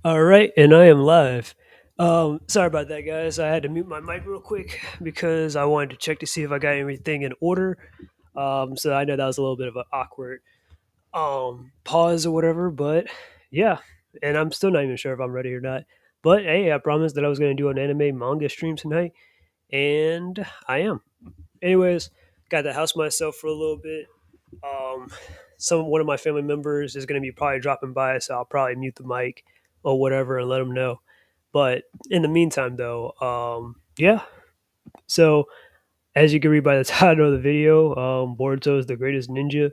All right, and I am live. Sorry about that, guys. I had to mute my mic real quick because I wanted to check to see if I got everything in order. So I know that was a little bit of an awkward pause or whatever, but yeah. And I'm still not even sure if I'm ready or not. But hey, I promised that I was going to do an anime manga stream tonight, and I am. Anyways, got the house myself for a little bit. Um, one of my family members is going to be probably dropping by, so I'll probably mute the mic or whatever and let them know. But in the meantime, though, yeah. So as you can read by the title of the video, Boruto is the greatest ninja,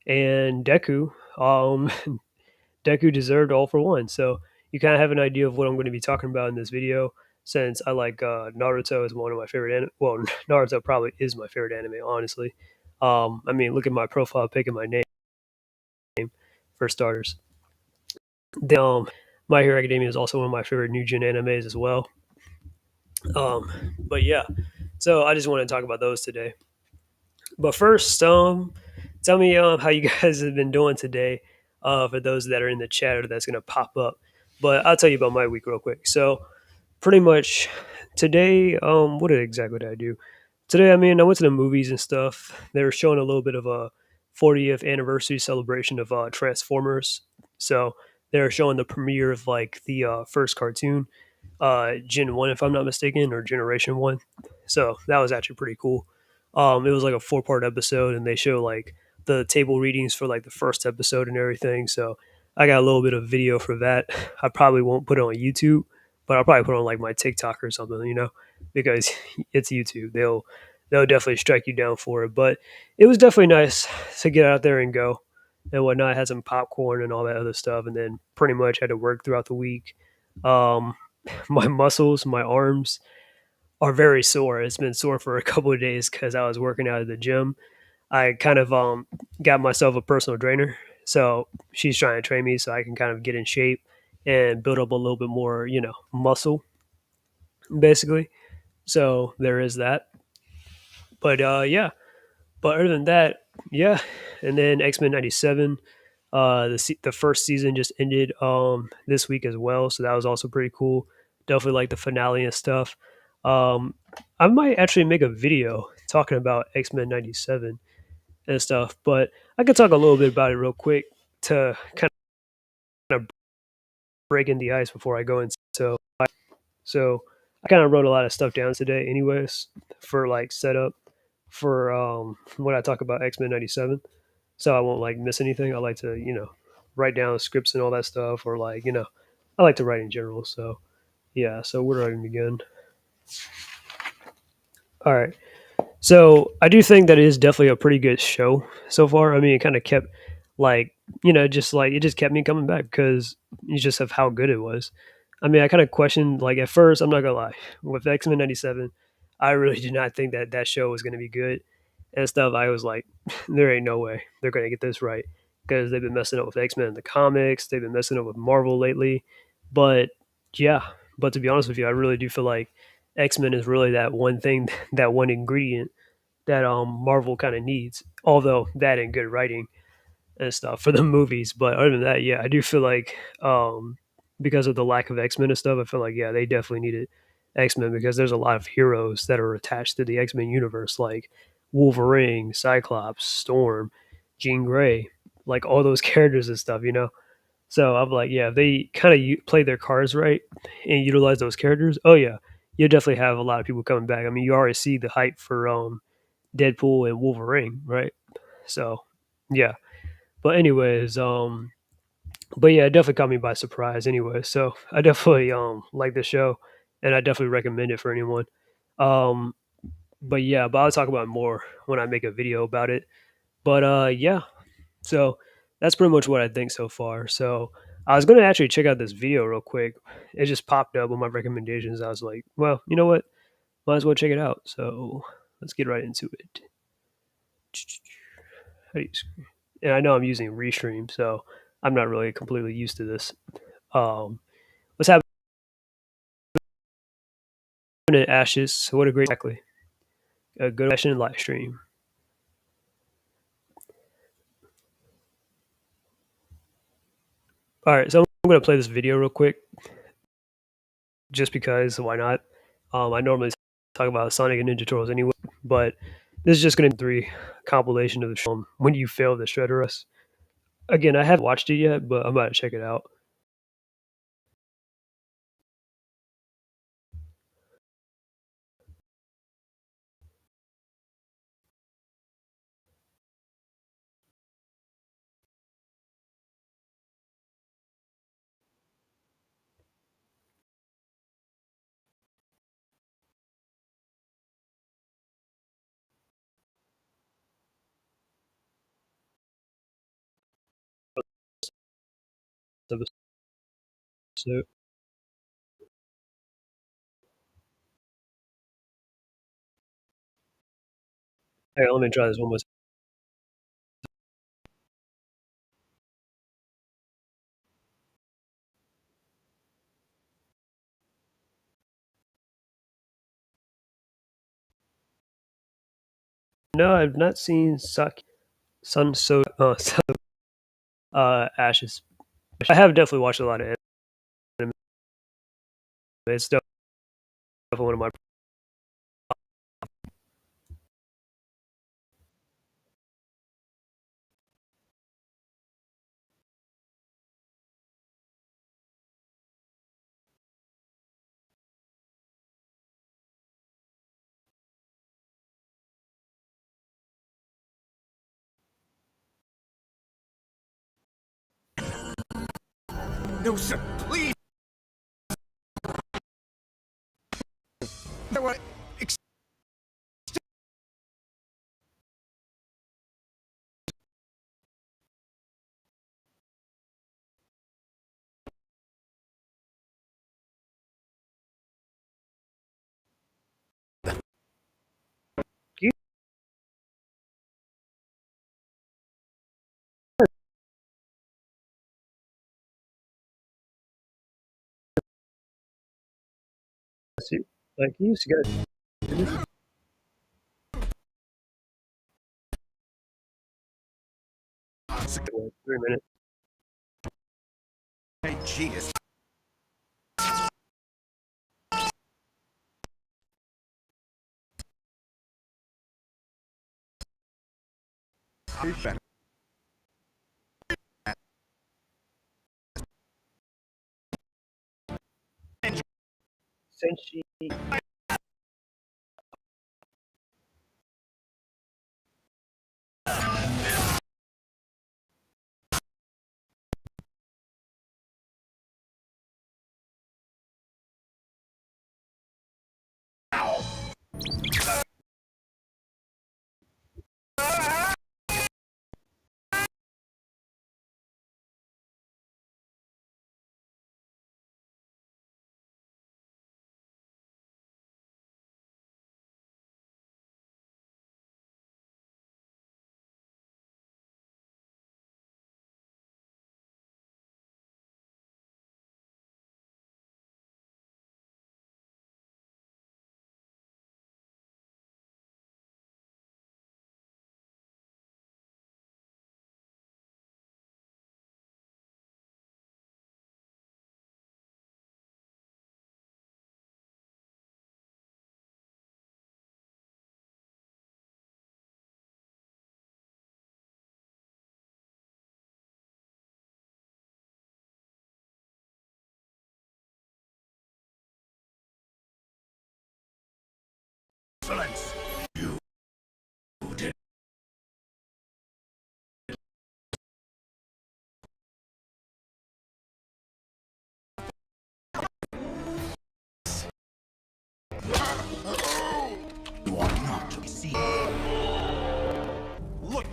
and Deku, um, Deku deserved all for one. So you kind of have an idea of what I'm going to be talking about in this video. Since I like Naruto is one of my favorite, well, Naruto probably is my favorite anime, honestly. I mean, look at my profile pic and my name for starters. Then, My Hero Academia is also one of my favorite new gen animes as well. But yeah, so I just want to talk about those today. But first, tell me how you guys have been doing today. For those that are in the chat or that's gonna pop up. But I'll tell you about my week real quick. So pretty much today, what exactly did I do? Today, I mean, I went to the movies and stuff. They were showing a little bit of a 40th anniversary celebration of Transformers. So they were showing the premiere of like the first cartoon, Gen 1, if I'm not mistaken, or Generation 1. So that was actually pretty cool. It was like a four-part episode, and they show like the table readings for like the first episode and everything. So I got a little bit of video for that. I probably won't put it on YouTube, but I'll probably put it on like my TikTok or something, because it's YouTube. They'll definitely strike you down for it. But it was definitely nice to get out there and go and whatnot. I had some popcorn and all that other stuff, and then pretty much had to work throughout the week. Um, my muscles, my arms are very sore. It's been sore for a couple of days because I was working out at the gym. I kind of got myself a personal trainer, so she's trying to train me so I can kind of get in shape and build up a little bit more, muscle, basically. So there is that. But yeah. But other than that, yeah. And then X Men '97, the first season just ended this week as well, so that was also pretty cool. Definitely like the finale and stuff. Um, I might actually make a video talking about X Men '97 and stuff, but I could talk a little bit about it real quick to kind of break in the ice before I go into. So I kind of wrote a lot of stuff down today, anyways, for like setup for when I talk about X Men '97. So I won't like miss anything. I like to write down scripts and all that stuff, or like I like to write in general. So yeah. So where do I begin? All right. So I do think that it is definitely a pretty good show so far. I mean, it kind of kept like just like it just kept me coming back because you just of how good it was. I mean, I kind of questioned like at first. I'm not gonna lie, with X Men '97, I really did not think that that show was gonna be good and stuff. I was like, there ain't no way they're gonna get this right because they've been messing up with X Men in the comics. They've been messing up with Marvel lately, but yeah. But to be honest with you, I really do feel like X Men is really that one thing, that one ingredient that Marvel kind of needs. Although that and good writing and stuff for the movies, but other than that, yeah, I do feel like because of the lack of X Men and stuff, I feel like yeah, they definitely needed X Men because there's a lot of heroes that are attached to the X Men universe, like Wolverine, Cyclops, Storm, Jean Grey, like all those characters and stuff. So I'm like, yeah, if they kind of play their cards right and utilize those characters, oh yeah, you definitely have a lot of people coming back. I mean, you already see the hype for Deadpool and Wolverine, right? So yeah. But anyways, but yeah, it definitely caught me by surprise anyway. So I definitely like the show and I definitely recommend it for anyone. Um but yeah, but I'll talk about it more when I make a video about it. But yeah. So that's pretty much what I think so far. So I was gonna actually check out this video real quick. It just popped up on my recommendations. I was like, well, you know what? Might as well check it out. So let's get right into it. How do you and I know I'm using Restream, so I'm not really completely used to this. What's happening at Ashes? So what a great exactly a good session live stream. All right, so I'm gonna play this video real quick, just because. Why not? I normally talk about Sonic and Ninja Turtles anyway, but this is just gonna be 3 compilation of the show, When You Fail the Shredder Us. Again, I haven't watched it yet, but I'm about to check it out. So, hang on, let me try this one more. No, I've not seen Sun So Ashes. I have definitely watched a lot of anime. It's definitely one of my. No, sir, please. No, Like you used to get 3 minutes. hey, genius. Senshi. Excellence. You did. You are not to be seen. Look.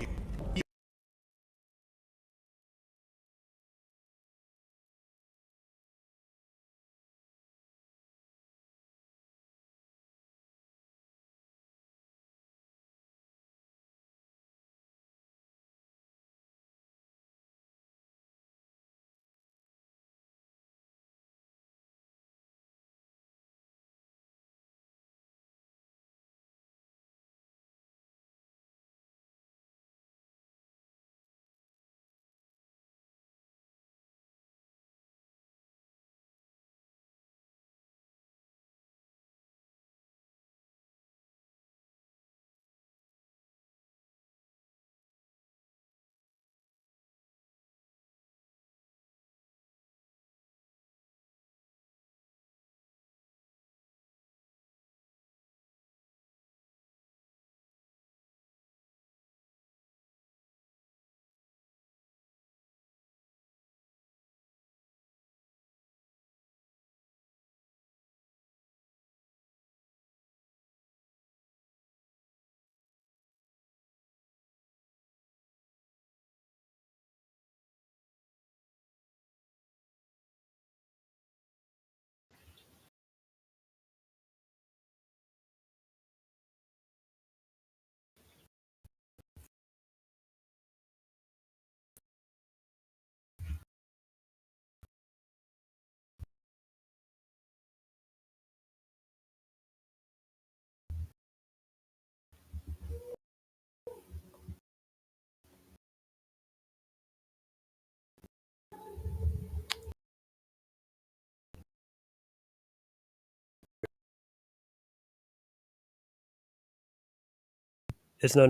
It's not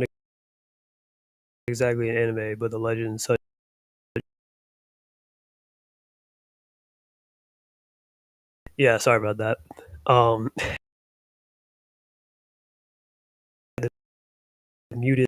exactly an anime, but the legend such. Yeah, sorry about that. Um, muted.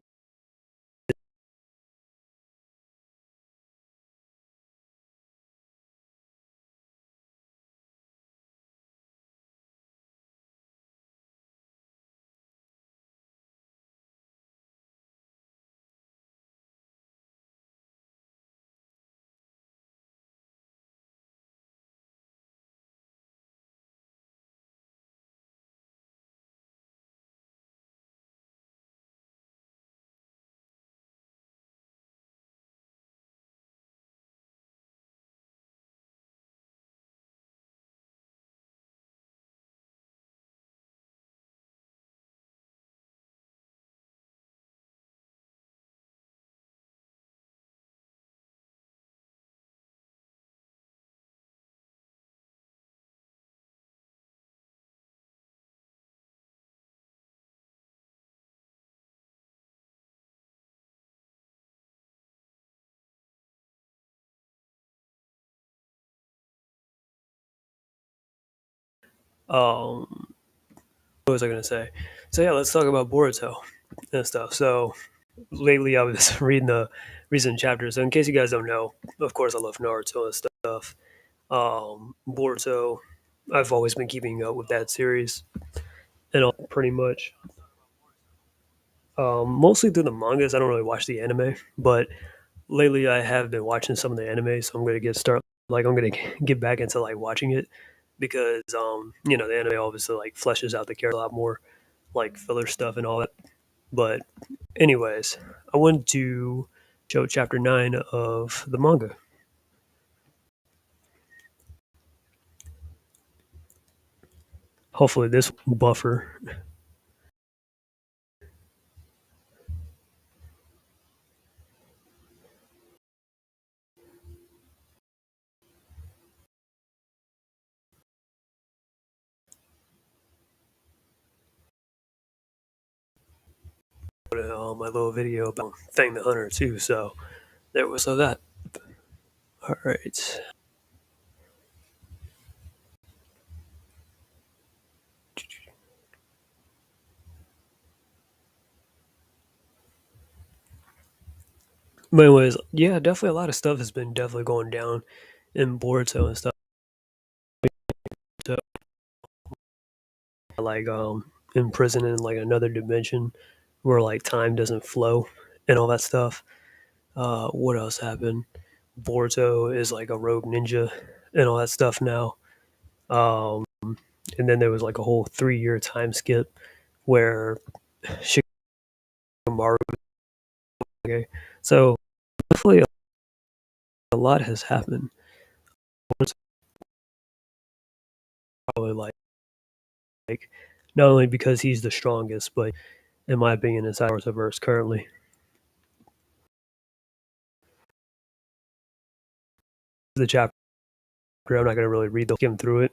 Um, what was I gonna say? So yeah, let's talk about Boruto and stuff. So lately, I was reading the recent chapters. So in case you guys don't know, of course, I love Naruto and stuff. Boruto, I've always been keeping up with that series and all pretty much. Mostly through the mangas. I don't really watch the anime, but lately I have been watching some of the anime, so I'm gonna I'm gonna get back into like watching it because the anime obviously like fleshes out the character a lot more, like filler stuff and all that. But anyways, I wanted to show chapter 9 of the manga. Hopefully this buffer. My little video about Fang the Hunter too. So there was that. All right. But anyways, yeah, definitely a lot of stuff has been definitely going down in Boruto and stuff. So, like in prison in like another dimension where like time doesn't flow and all that stuff. What else happened? Boruto is like a rogue ninja and all that stuff now. Um, and then there was like a whole 3 year time skip where Shikamaru. Okay, so definitely a lot has happened. It's probably like not only because he's the strongest, but in my opinion, inside Verse currently. The chapter I'm not going to really read the skim through it.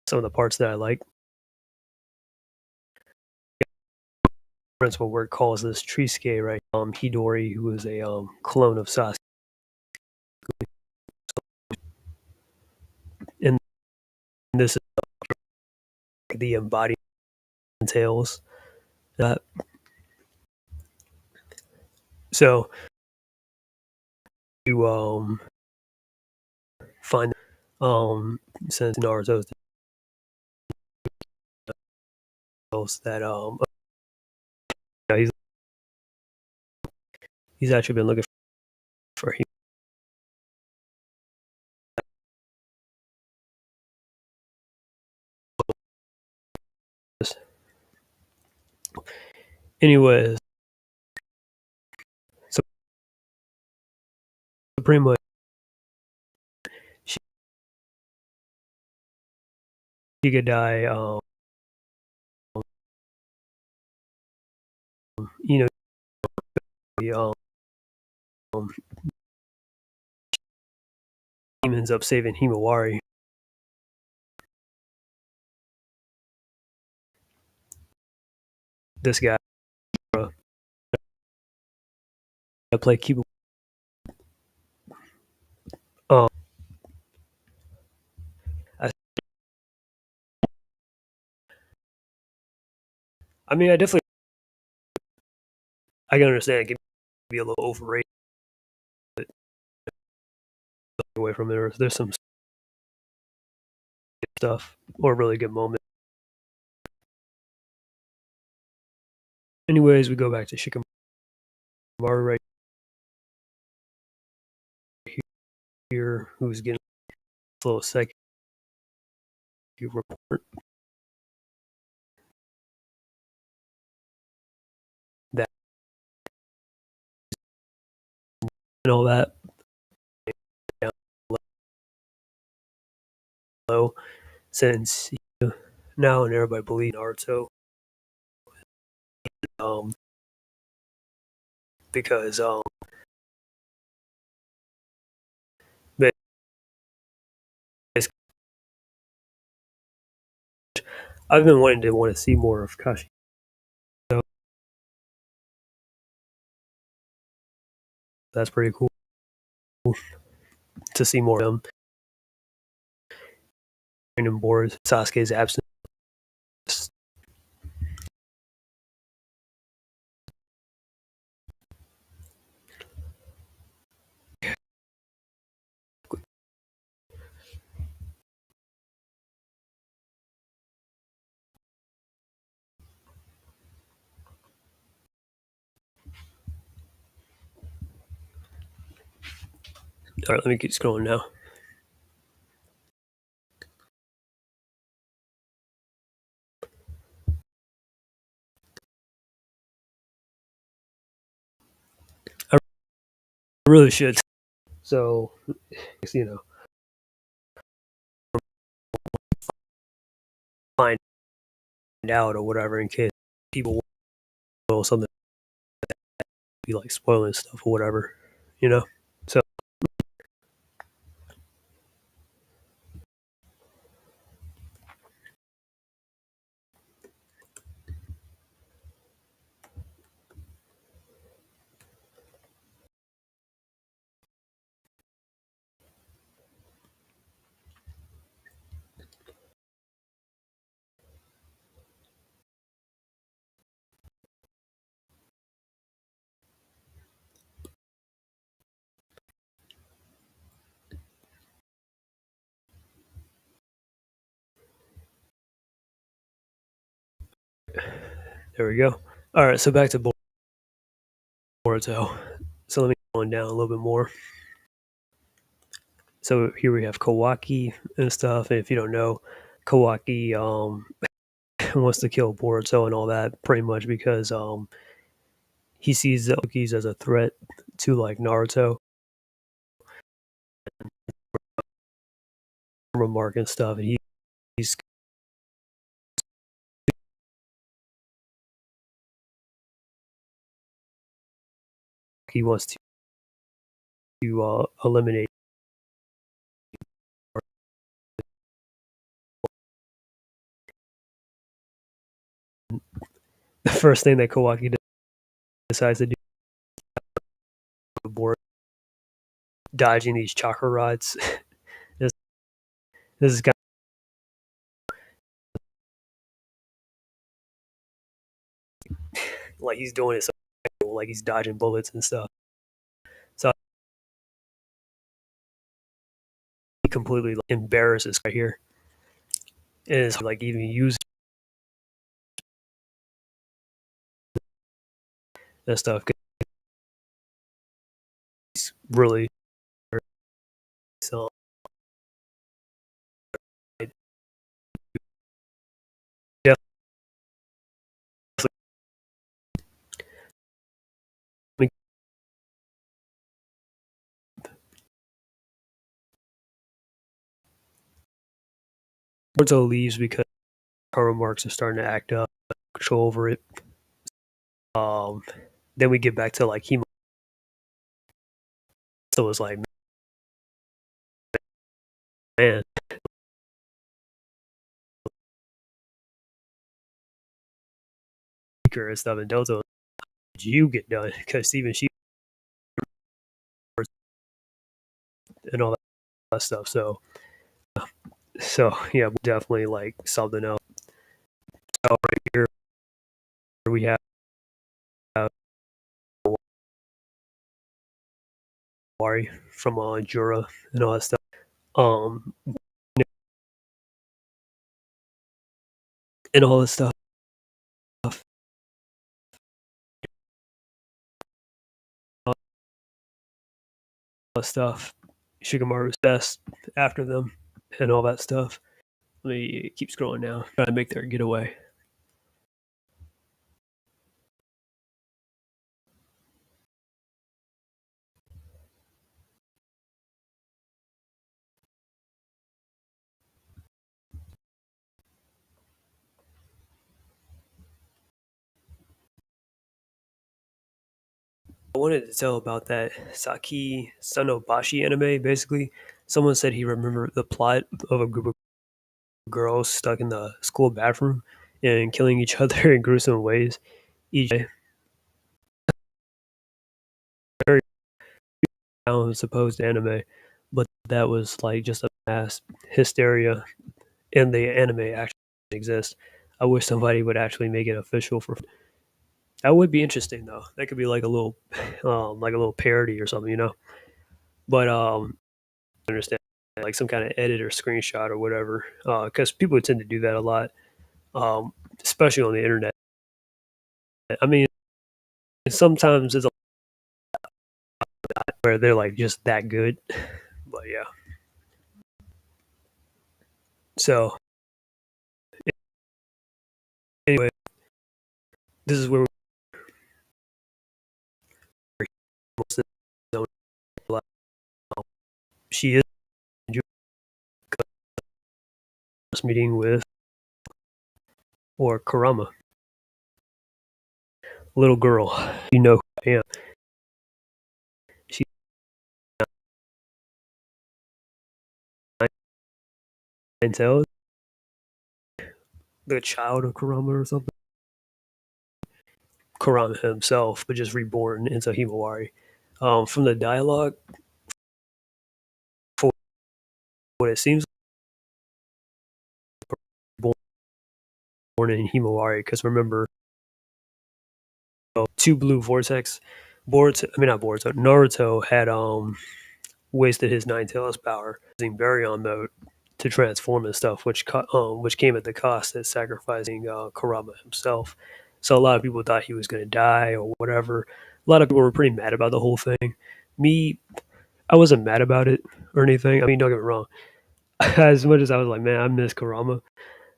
Some of the parts that I like. Principal word calls this Trisuke, right? Hidori, who is a clone of Sasuke, and this is the embodiment entails that. So you find since Naruto's that he's actually been looking for him. Anyways, so pretty much he could die. You know, the, he ends up saving Himawari. This guy play Cuba. Um, I, I mean, I definitely I can understand it can be a little overrated away from it. Or there's some stuff or really good moment. Anyways, we go back to Shikamaru right here, who's getting a little psychic report that and all that down low since now and everybody believes Naruto um, because I've been wanting to want to see more of Kashi. So that's pretty cool to see more of him. Random boards. Sasuke's absence. All right, let me keep scrolling now. I really should. So, you know, find out or whatever in case people will something be like spoiling stuff or whatever, you know. So there we go. All right, so back to Boruto. So let me go on down a little bit more. So here we have Kawaki and stuff. And if you don't know, Kawaki wants to kill Boruto and all that pretty much because he sees the Okis as a threat to like Naruto remark and stuff. And he's he wants to eliminate the first thing that Kawaki decides to do the board dodging these chakra rods. this, this is kind of like he's doing it so like he's dodging bullets and stuff. So he completely like, embarrasses right here. And it's like even using that stuff. He's really so definitely Boruto leaves because Karl Marx is starting to act up, control over it. Um, then we get back to like he so was like, man, and stuff, and Delta, did you get done? Because Steven she and all that stuff. So yeah, definitely like something else. So right here we have Wari from Jura and all that stuff. Um, and all this stuff. Shikamaru's best after them and all that stuff. Let me keep scrolling now, trying to make their getaway. I wanted to tell about that Saki Sanobashi anime. Basically, someone said he remembered the plot of a group of girls stuck in the school bathroom and killing each other in gruesome ways. Each very supposed anime, but that was like just a mass hysteria, and the anime actually exists. I wish somebody would actually make it official for. That would be interesting though. That could be like a little parody or something, you know. But I understand like some kind of edit or screenshot or whatever, because people tend to do that a lot, especially on the internet. I mean, sometimes it's a lot where they're like just that good, but yeah. So anyway, this is where she is meeting with or Karama, little girl. You know who I am. She's nine tails, the child of Karama or something. Karama himself, but just reborn into Himawari. From the dialogue, for what it seems like born in Himawari, because remember, two blue vortex. Boruto, I mean not Boruto. Naruto had wasted his nine tails power using Baryon mode to transform and stuff, which came at the cost of sacrificing Kurama himself. So a lot of people thought he was going to die or whatever. A lot of people were pretty mad about the whole thing. Me, I wasn't mad about it or anything. I mean, don't get me wrong. As much as I was like, man, I miss Kurama,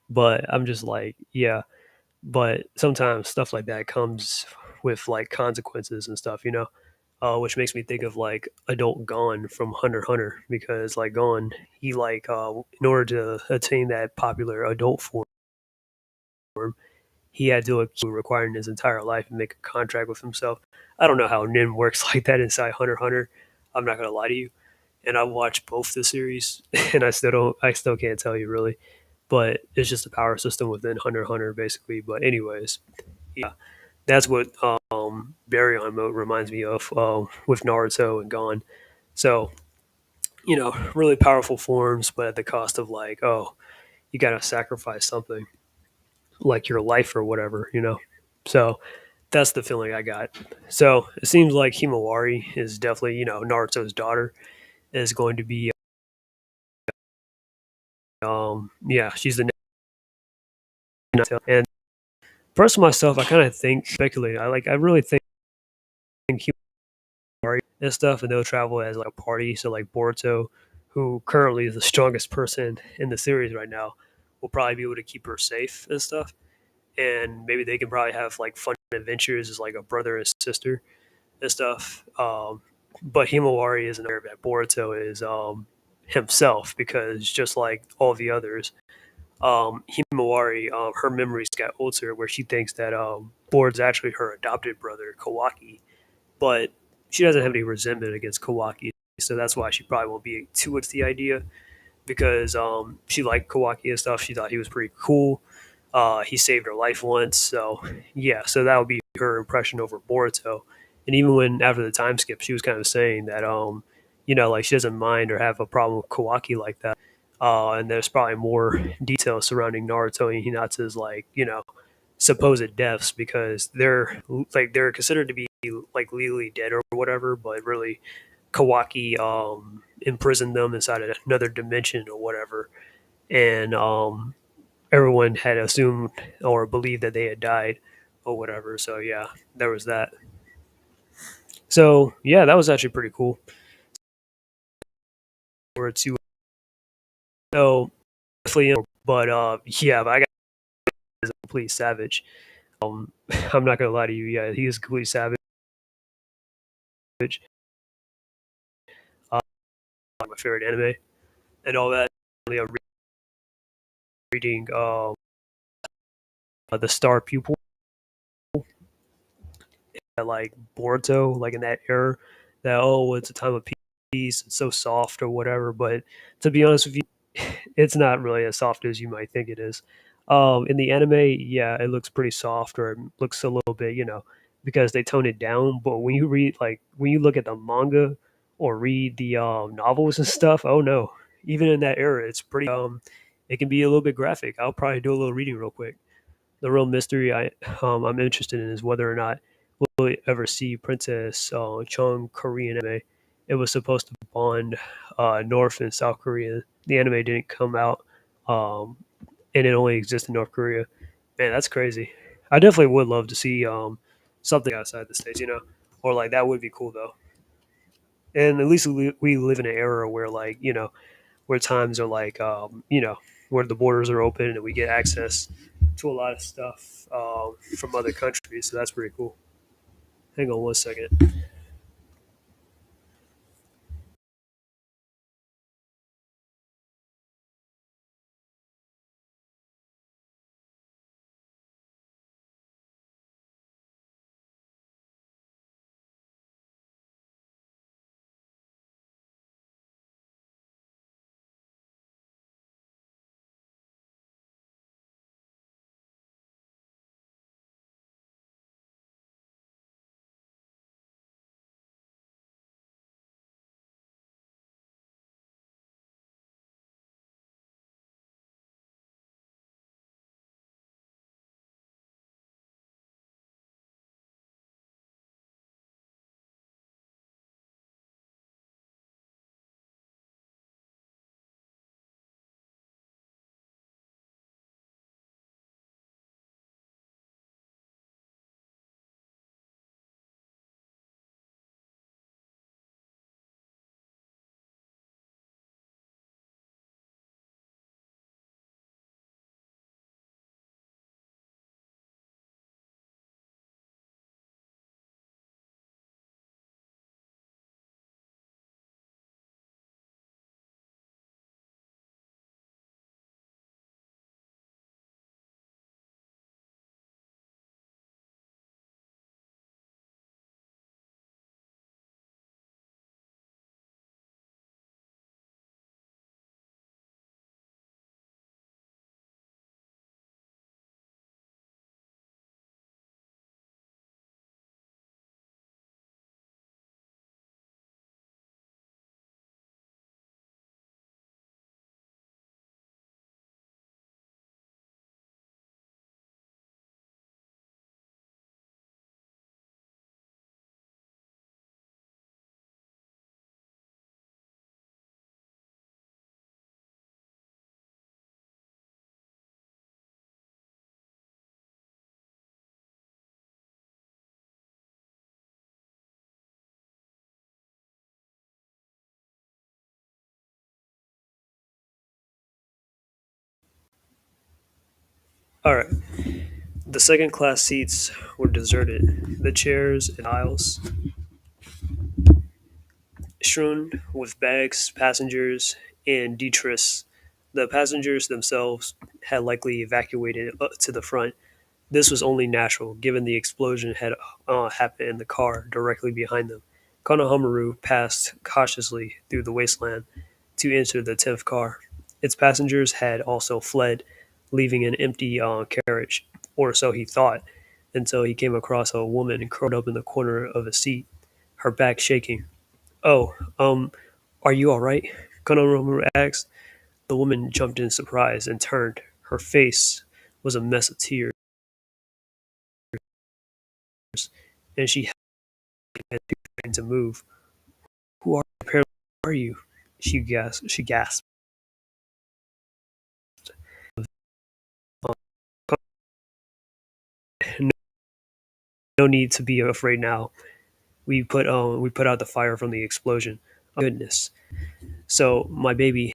but I'm just like, yeah. But sometimes stuff like that comes with like consequences and stuff, you know, which makes me think of like adult Gon from Hunter x Hunter because like Gon, he like in order to attain that popular adult form, he had to requiring his entire life and make a contract with himself. I don't know how Nin works like that inside Hunter x Hunter. I'm not gonna lie to you. And I watched both the series, and I still can't tell you really, but it's just a power system within Hunter x Hunter basically. But anyways, yeah, that's what Baryon mode reminds me of with Naruto and Gon. So you know, really powerful forms, but at the cost of like, oh, you got to sacrifice something like your life or whatever, you know. So that's the feeling I got. So it seems like Himawari is definitely, you know, Naruto's daughter is going to be, yeah, she's the next. And personally, myself, I kind of think speculate. I really think Himawari and stuff, and they'll travel as like a party. So like Boruto, who currently is the strongest person in the series right now, will probably be able to keep her safe and stuff. And maybe they can probably have like fun adventures as like a brother and sister and stuff. But Himawari isn't aware that Boruto is himself because just like all the others, Himawari, her memories got altered where she thinks that Boruto's actually her adopted brother, Kawaki, but she doesn't have any resentment against Kawaki, so that's why she probably won't be too into the idea because she liked Kawaki and stuff. She thought he was pretty cool. He saved her life once, so yeah. So that would be her impression over Boruto. And even when after the time skip, she was kind of saying that like she doesn't mind or have a problem with Kawaki like that. And there's probably more details surrounding Naruto and Hinata's supposed deaths because they're considered to be like legally dead or whatever, but really Kawaki imprisoned them inside of another dimension or whatever, and everyone had assumed or believed that they had died or whatever. So yeah, there was that. So yeah, that was actually pretty cool. Or to oh, definitely, but yeah, but I got is a complete savage. I'm not gonna lie to you. Yeah, he is a complete savage. Uh, my favorite anime and all that. You know, reading the Star Pupil, like Boruto, like in that era. That it's a time of peace. It's so soft or whatever. But to be honest with you, it's not really as soft as you might think it is. In the anime, yeah, it looks pretty soft, or it looks a little bit, because they tone it down. But when you look at the manga or read the novels and stuff, oh no, even in that era, it's pretty. It can be a little bit graphic. I'll probably do a little reading real quick. The real mystery I'm interested in is whether or not we'll ever see Princess Chung Korean anime. It was supposed to bond North and South Korea. The anime didn't come out, um, and it only exists in North Korea. Man, that's crazy. I definitely would love to see something outside the states, or like that would be cool though. And at least we live in an era where where times are where the borders are open and we get access to a lot of stuff from other countries. So that's pretty cool. Hang on one second. All right. The second class seats were deserted. The chairs and aisles strewn with bags, passengers, and detritus. The passengers themselves had likely evacuated to the front. This was only natural, given the explosion had happened in the car directly behind them. Konohamaru passed cautiously through the wasteland to enter the 10th car. Its passengers had also fled, leaving an empty carriage, or so he thought, until he came across a woman curled up in the corner of a seat, her back shaking. Oh, Are you alright? Konohamaru asked. The woman jumped in surprise and turned. Her face was a mess of tears, and she had to move. Who are you? She gasped. No, no need to be afraid now. We put out the fire from the explosion. Oh, goodness. So my baby,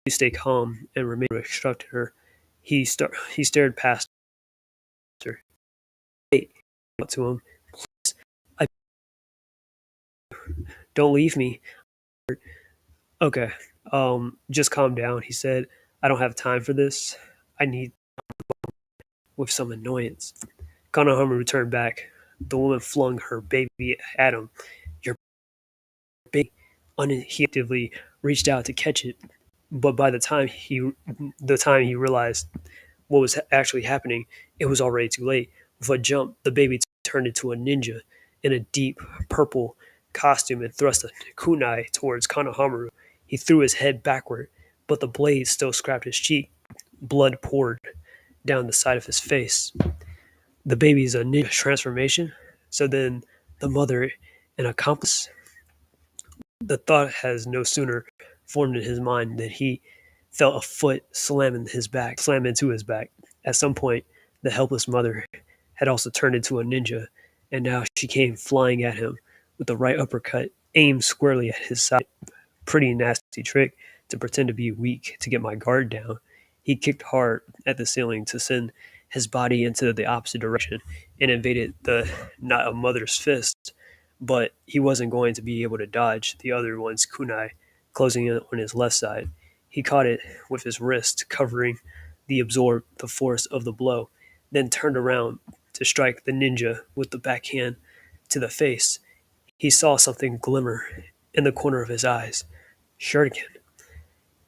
stay calm and remain instructed her. He stared past her. Hey, out to him. I don't leave me. Okay. Just calm down, he said. I don't have time for this. I need with some annoyance. Konohama returned back. The woman flung her baby at him. Your baby uninhibitively reached out to catch it, but by the time he realized what was actually happening, it was already too late. With a jump, the baby turned into a ninja in a deep purple costume and thrust a kunai towards Konohamaru. He threw his head backward, but the blade still scraped his cheek. Blood poured down the side of his face. The baby's a ninja transformation? So then the mother an accomplice? The thought has no sooner formed in his mind than he felt a foot slam into his back. At some point, the helpless mother had also turned into a ninja, and now she came flying at him with the right uppercut aimed squarely at his side. Pretty nasty trick to pretend to be weak to get my guard down. He kicked hard at the ceiling to send his body into the opposite direction and evaded the not a mother's fist, but he wasn't going to be able to dodge the other one's kunai closing in on his left side. He caught it with his wrist, covering the force of the blow, then turned around to strike the ninja with the backhand to the face. He saw something glimmer in the corner of his eyes. Shuriken.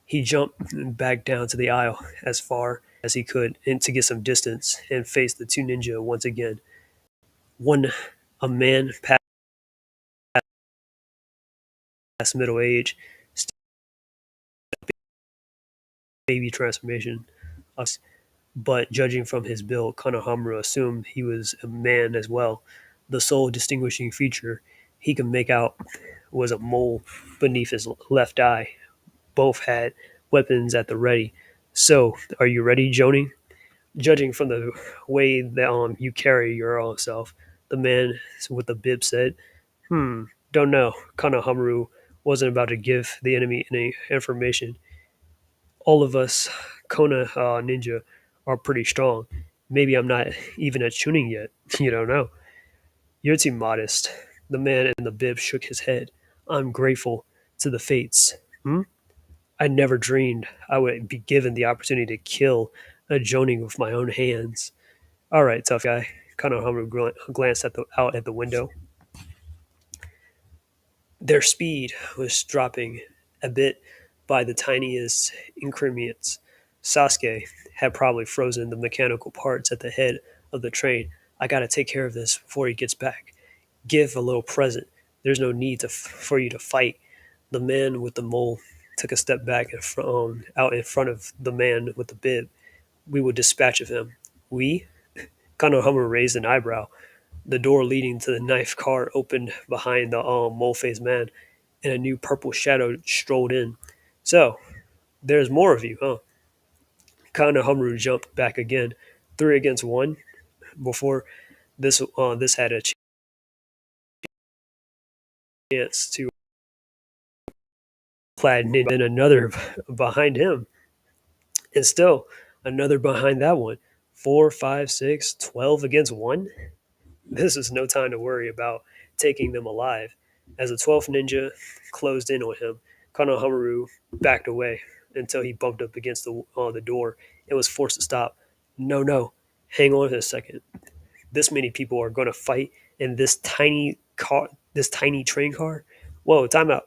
He jumped back down to the aisle as far as he could and to get some distance and faced the two ninja once again. One, a man past middle age, baby transformation, but judging from his build, Konohamaru assumed he was a man as well. The sole distinguishing feature he could make out was a mole beneath his left eye. Both had weapons at the ready. So, are you ready, Joni? Judging from the way that you carry your own self, the man with the bib said, don't know. Konohamaru wasn't about to give the enemy any information. All of us Kona ninja are pretty strong. Maybe I'm not even at tuning yet. You don't know. You're too modest. The man in the bib shook his head. I'm grateful to the fates. Hmm? I never dreamed I would be given the opportunity to kill a Jonin with my own hands. All right, tough guy. Konohamaru glanced out at the window. Their speed was dropping a bit by the tiniest increments. Sasuke had probably frozen the mechanical parts at the head of the train. I gotta take care of this before he gets back. Give a little present. There's no need for you to fight. The man with the mole took a step back out in front of the man with the bib. We will dispatch of him. We? Konohama raised an eyebrow. The door leading to the knife car opened behind the mole-faced man, and a new purple shadow strolled in. So, there's more of you, huh? Konohamaru jumped back again. 3 against 1. Before this had a chance to clad ninja, and another behind him, and still another behind that one. 4, 5, 6, 12 against 1. This is no time to worry about taking them alive. As the 12th ninja closed in on him, Konohamaru backed away until he bumped up against the door and was forced to stop. No, no, hang on a second. This many people are going to fight in this tiny train car? Whoa, time out.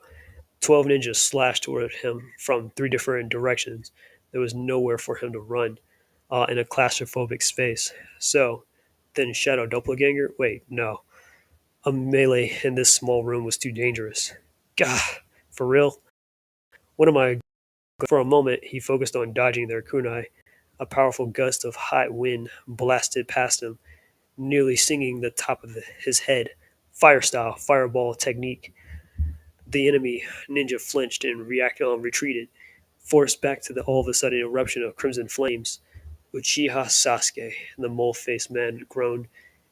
12 ninjas slashed toward him from 3 different directions. There was nowhere for him to run in a claustrophobic space. So, then Shadow Doppelganger? Wait, no. A melee in this small room was too dangerous. Gah, for real? What am I? For a moment, he focused on dodging their kunai. A powerful gust of hot wind blasted past him, nearly singing the top of his head. Fire style, fireball technique. The enemy ninja flinched and retreated, forced back to the all of a sudden eruption of crimson flames. Uchiha Sasuke, the mole-faced man, groaned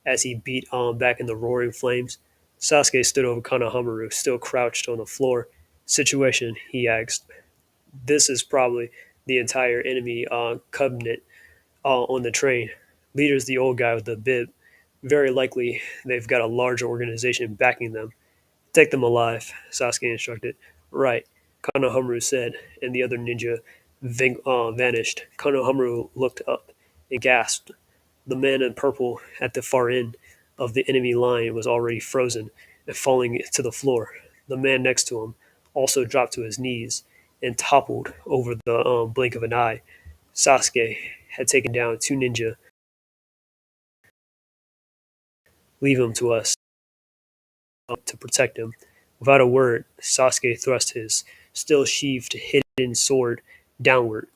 as he beat on back in the roaring flames. Sasuke stood over Konohamaru, still crouched on the floor. Situation, he asked. This is probably the entire enemy covenant on the train. Leader's the old guy with the bib. Very likely they've got a large organization backing them. Take them alive, Sasuke instructed. Right, Konohamaru said, and the other ninja vanished. Konohamaru looked up and gasped. The man in purple at the far end of the enemy line was already frozen and falling to the floor. The man next to him also dropped to his knees and toppled over the blink of an eye. Sasuke had taken down two ninja. Leave him to us to protect him. Without a word, Sasuke thrust his still sheathed hidden sword downward.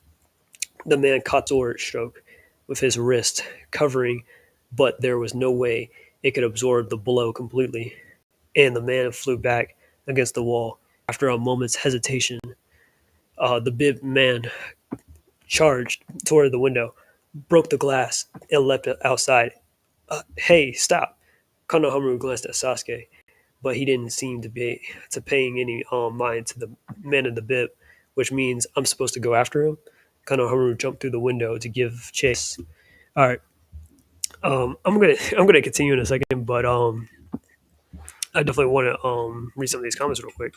The man caught the sword stroke with his wrist, covering, but there was no way it could absorb the blow completely, and the man flew back against the wall. After a moment's hesitation, the big man charged toward the window, broke the glass, and leapt outside. Hey, stop! Konohamaru glanced at Sasuke, but he didn't seem to paying any mind to the man in the bib, which means I'm supposed to go after him. Konohamaru jumped through the window to give chase. All right, I'm gonna continue in a second, but I definitely want to read some of these comments real quick.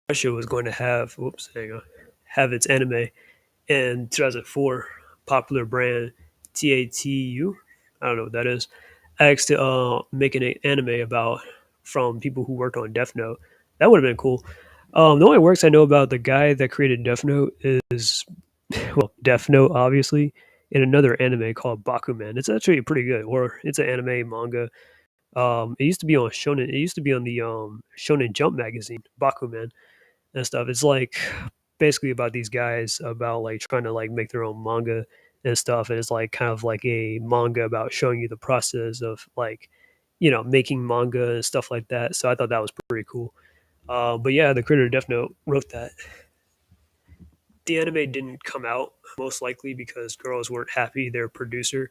Russia was going to have, whoops, there you go, have its anime in 2004. Popular brand TATU, I don't know what that is, asked to make an anime about from people who worked on Death Note. That would have been cool. The only works I know about the guy that created Death Note is, well, Death Note, obviously, and another anime called Bakuman. It's actually pretty good, or it's an anime manga. It used to be on Shonen. It used to be on the Shonen Jump magazine, Bakuman and stuff. It's like basically about these guys about like trying to like make their own manga and stuff, and it's like kind of like a manga about showing you the process of like making manga and stuff like that. So I thought that was pretty cool. But yeah, the creator of Death Note wrote that. The anime didn't come out most likely because girls weren't happy. Their producer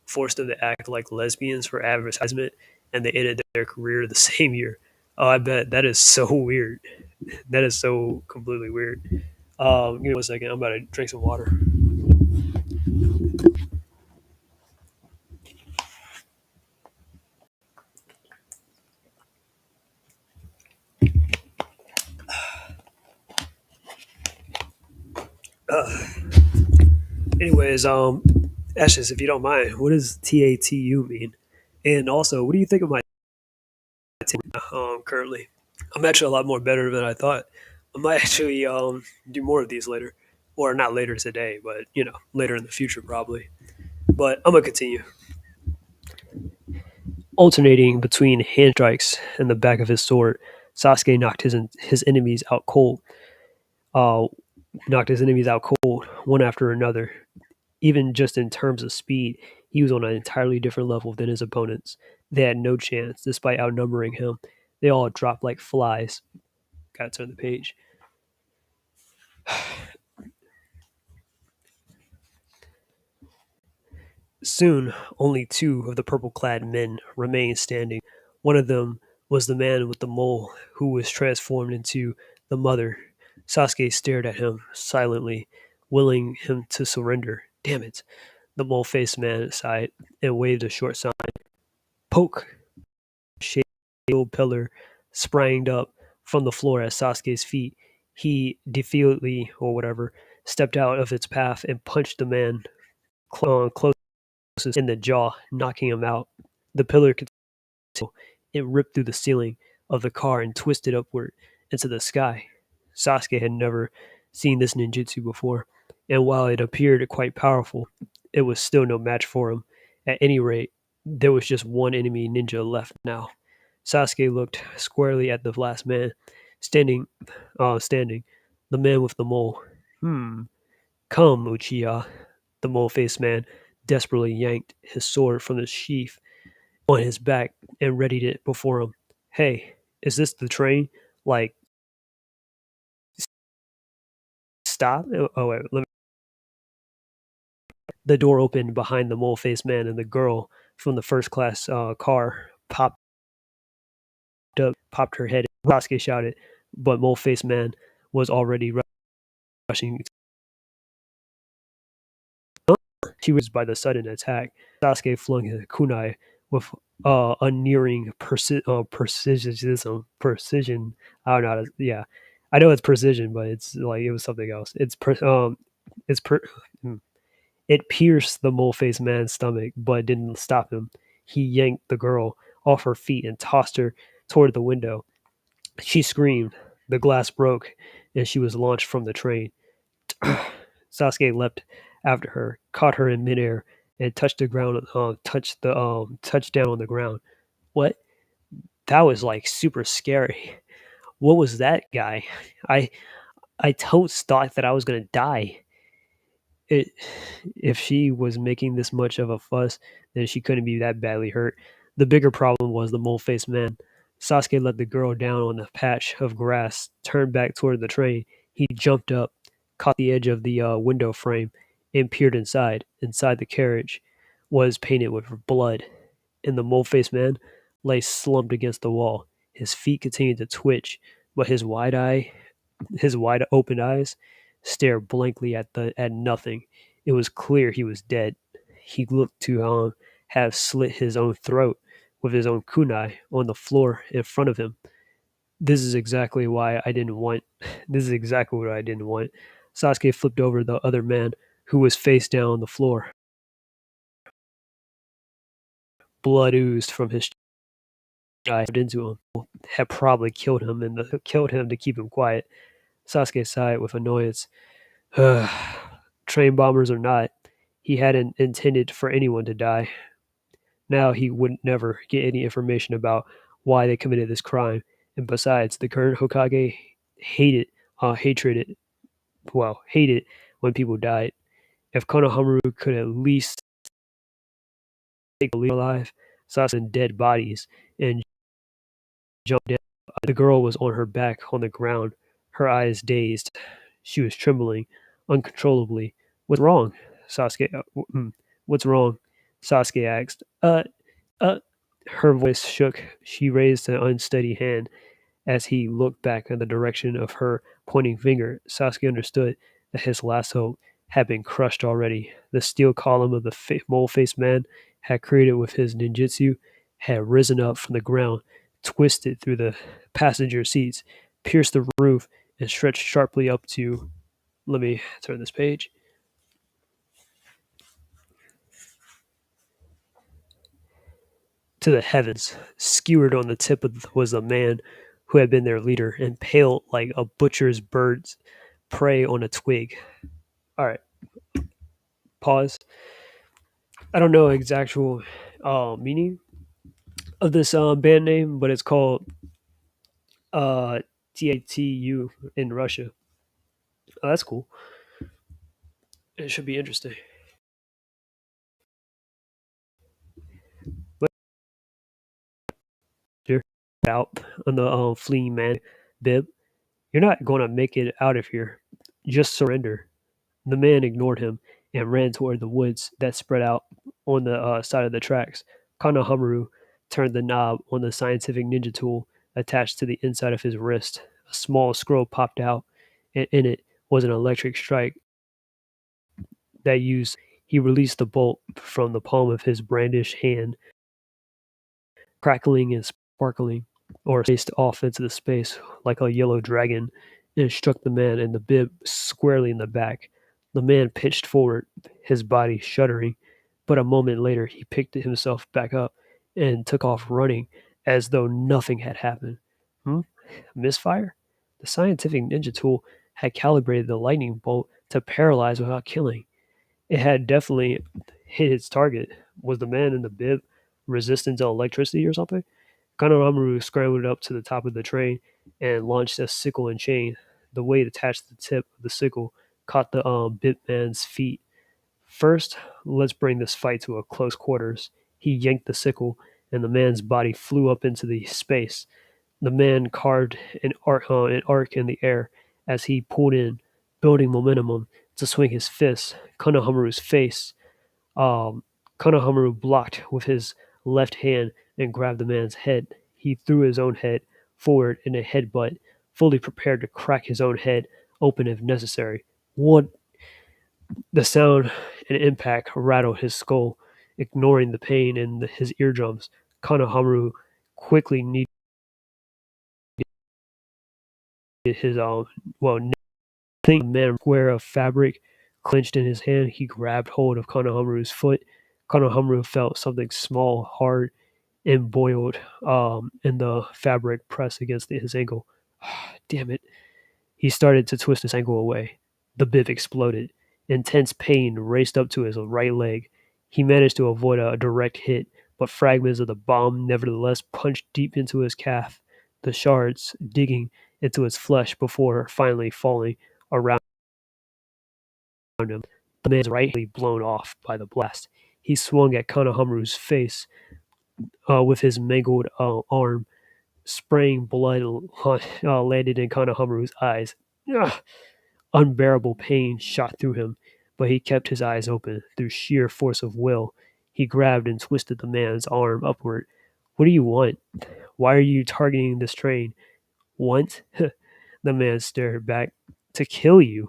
forced them to act like lesbians for advertisement, and they ended their career the same year. Oh, I bet that is so weird. That is so completely weird. Give me 1 second. I'm about to drink some water. Anyways, Ashes, if you don't mind, what does TATU mean? And also, what do you think of my team currently? I'm actually a lot more better than I thought. I might actually do more of these later, or not later today, but later in the future probably. But I'm gonna continue. Alternating between hand strikes and the back of his sword, Sasuke his enemies out cold. Uh, knocked his enemies out cold, one after another. Even just in terms of speed, he was on an entirely different level than his opponents. They had no chance, despite outnumbering him. They all dropped like flies. Gotta turn the page. Soon, only two of the purple clad men remained standing. One of them was the man with the mole who was transformed into the mother. Sasuke stared at him silently, willing him to surrender. Damn it. The mole faced man sighed and waved a short sign. Poke! Shade pillar sprang up from the floor at Sasuke's feet. He defiantly, or whatever, stepped out of its path and punched the man closest in the jaw, knocking him out. The pillar could it ripped through the ceiling of the car and twisted upward into the sky. Sasuke had never seen this ninjutsu before. and while it appeared quite powerful, it was still no match for him. At any rate, there was just one enemy ninja left now. Sasuke looked squarely at the last man, standing, the man with the mole. Hmm. Come, Uchiha. The mole-faced man desperately yanked his sword from the sheath on his back and readied it before him. Hey, is this the train? Like, stop? Oh wait, the door opened behind the mole-faced man, and the girl from the first-class car popped her head. Sasuke shouted, but mole-faced man was already rushing. She was by the sudden attack. Sasuke flung his kunai with unerring precision. I don't know. Yeah, I know it's precision, but it's like it was something else. It's per, hmm. It pierced the mole-faced man's stomach, but didn't stop him. He yanked the girl off her feet and tossed her toward the window. She screamed. The glass broke, and she was launched from the train. Sasuke leapt after her, caught her in midair, and touched down on the ground. What? That was like super scary. What was that guy? I I totes thought that I was gonna die. It If she was making this much of a fuss, then she couldn't be that badly hurt. The bigger problem was the mole-faced man. Sasuke let the girl down on the patch of grass, turned back toward the train. He jumped up, caught the edge of the window frame, and peered inside. Inside the carriage was painted with blood, and the mole-faced man lay slumped against the wall. His feet continued to twitch, but his wide open eyes stared blankly at nothing. It was clear he was dead. He looked to have slit his own throat with his own kunai on the floor in front of him. This is exactly why I didn't want. This is exactly what I didn't want. Sasuke flipped over the other man, who was face down on the floor. Blood oozed from his eye into him. Had probably killed him to keep him quiet. Sasuke sighed with annoyance. Train bombers or not, he hadn't intended for anyone to die. Now he would never get any information about why they committed this crime. And besides, the current Hokage hated, hatred, hated when people died. If Konohamaru could at least take a alive, saw some dead bodies, and jumped down. The girl was on her back on the ground, her eyes dazed. She was trembling uncontrollably. What's wrong? Sasuke. What's wrong? Sasuke asked. Uh. Her voice shook. She raised an unsteady hand as he looked back in the direction of her pointing finger. Sasuke understood that his last hope had been crushed already. The steel column of the mole-faced man had created with his ninjutsu had risen up from the ground, twisted through the passenger seats, pierced the roof, and stretched sharply up to. Let me turn this page. To the heavens. Skewered on the tip was a man who had been their leader, impaled like a butcher's bird's prey on a twig. All right, pause. I don't know exact meaning of this band name, but it's called uh, TATU in Russia. Oh, that's cool. It should be interesting. But you're out on the fleeing man bib. You're not going to make it out of here. Just surrender. The man ignored him and ran toward the woods that spread out on the side of the tracks. Kanohamaru turned the knob on the scientific ninja tool attached to the inside of his wrist. A small scroll popped out, and in it was an electric strike that used. He released the bolt from the palm of his brandished hand, crackling and sparkling, or raced off into the space like a yellow dragon, and struck the man in the bib squarely in the back. The man pitched forward, his body shuddering, but a moment later he picked himself back up and took off running as though nothing had happened. Hmm? Misfire? The scientific ninja tool had calibrated the lightning bolt to paralyze without killing. It had definitely hit its target. Was the man in the bib resistant to electricity or something? Kanamaru scrambled up to the top of the train and launched a sickle and chain. The weight attached to the tip of the sickle caught the bit man's feet. First, let's bring this fight to a close quarters. He yanked the sickle, and the man's body flew up into the space. The man carved an arc in the air as he pulled in, building momentum to swing his fist. Konohamaru's face. Um, Konohamaru blocked with his left hand and grabbed the man's head. He threw his own head forward in a headbutt, fully prepared to crack his own head open if necessary. What the sound and impact rattled his skull, ignoring the pain in his eardrums. Konohamaru quickly kneaded his well, think the man square of fabric clenched in his hand. He grabbed hold of Konohamaru's foot. Konohamaru felt something small, hard, and boiled in the fabric press against his ankle. Damn it. He started to twist his ankle away. The bib exploded. Intense pain raced up to his right leg. He managed to avoid a direct hit, but fragments of the bomb nevertheless punched deep into his calf, the shards digging into his flesh before finally falling around him. The man's right hand blown off by the blast. He swung at Konohamaru's face with his mangled arm. Spraying blood landed in Konohamaru's eyes. Ugh. Unbearable pain shot through him, but he kept his eyes open. Through sheer force of will, he grabbed and twisted the man's arm upward. What do you want? Why are you targeting this train? Want? The man stared back. To kill you.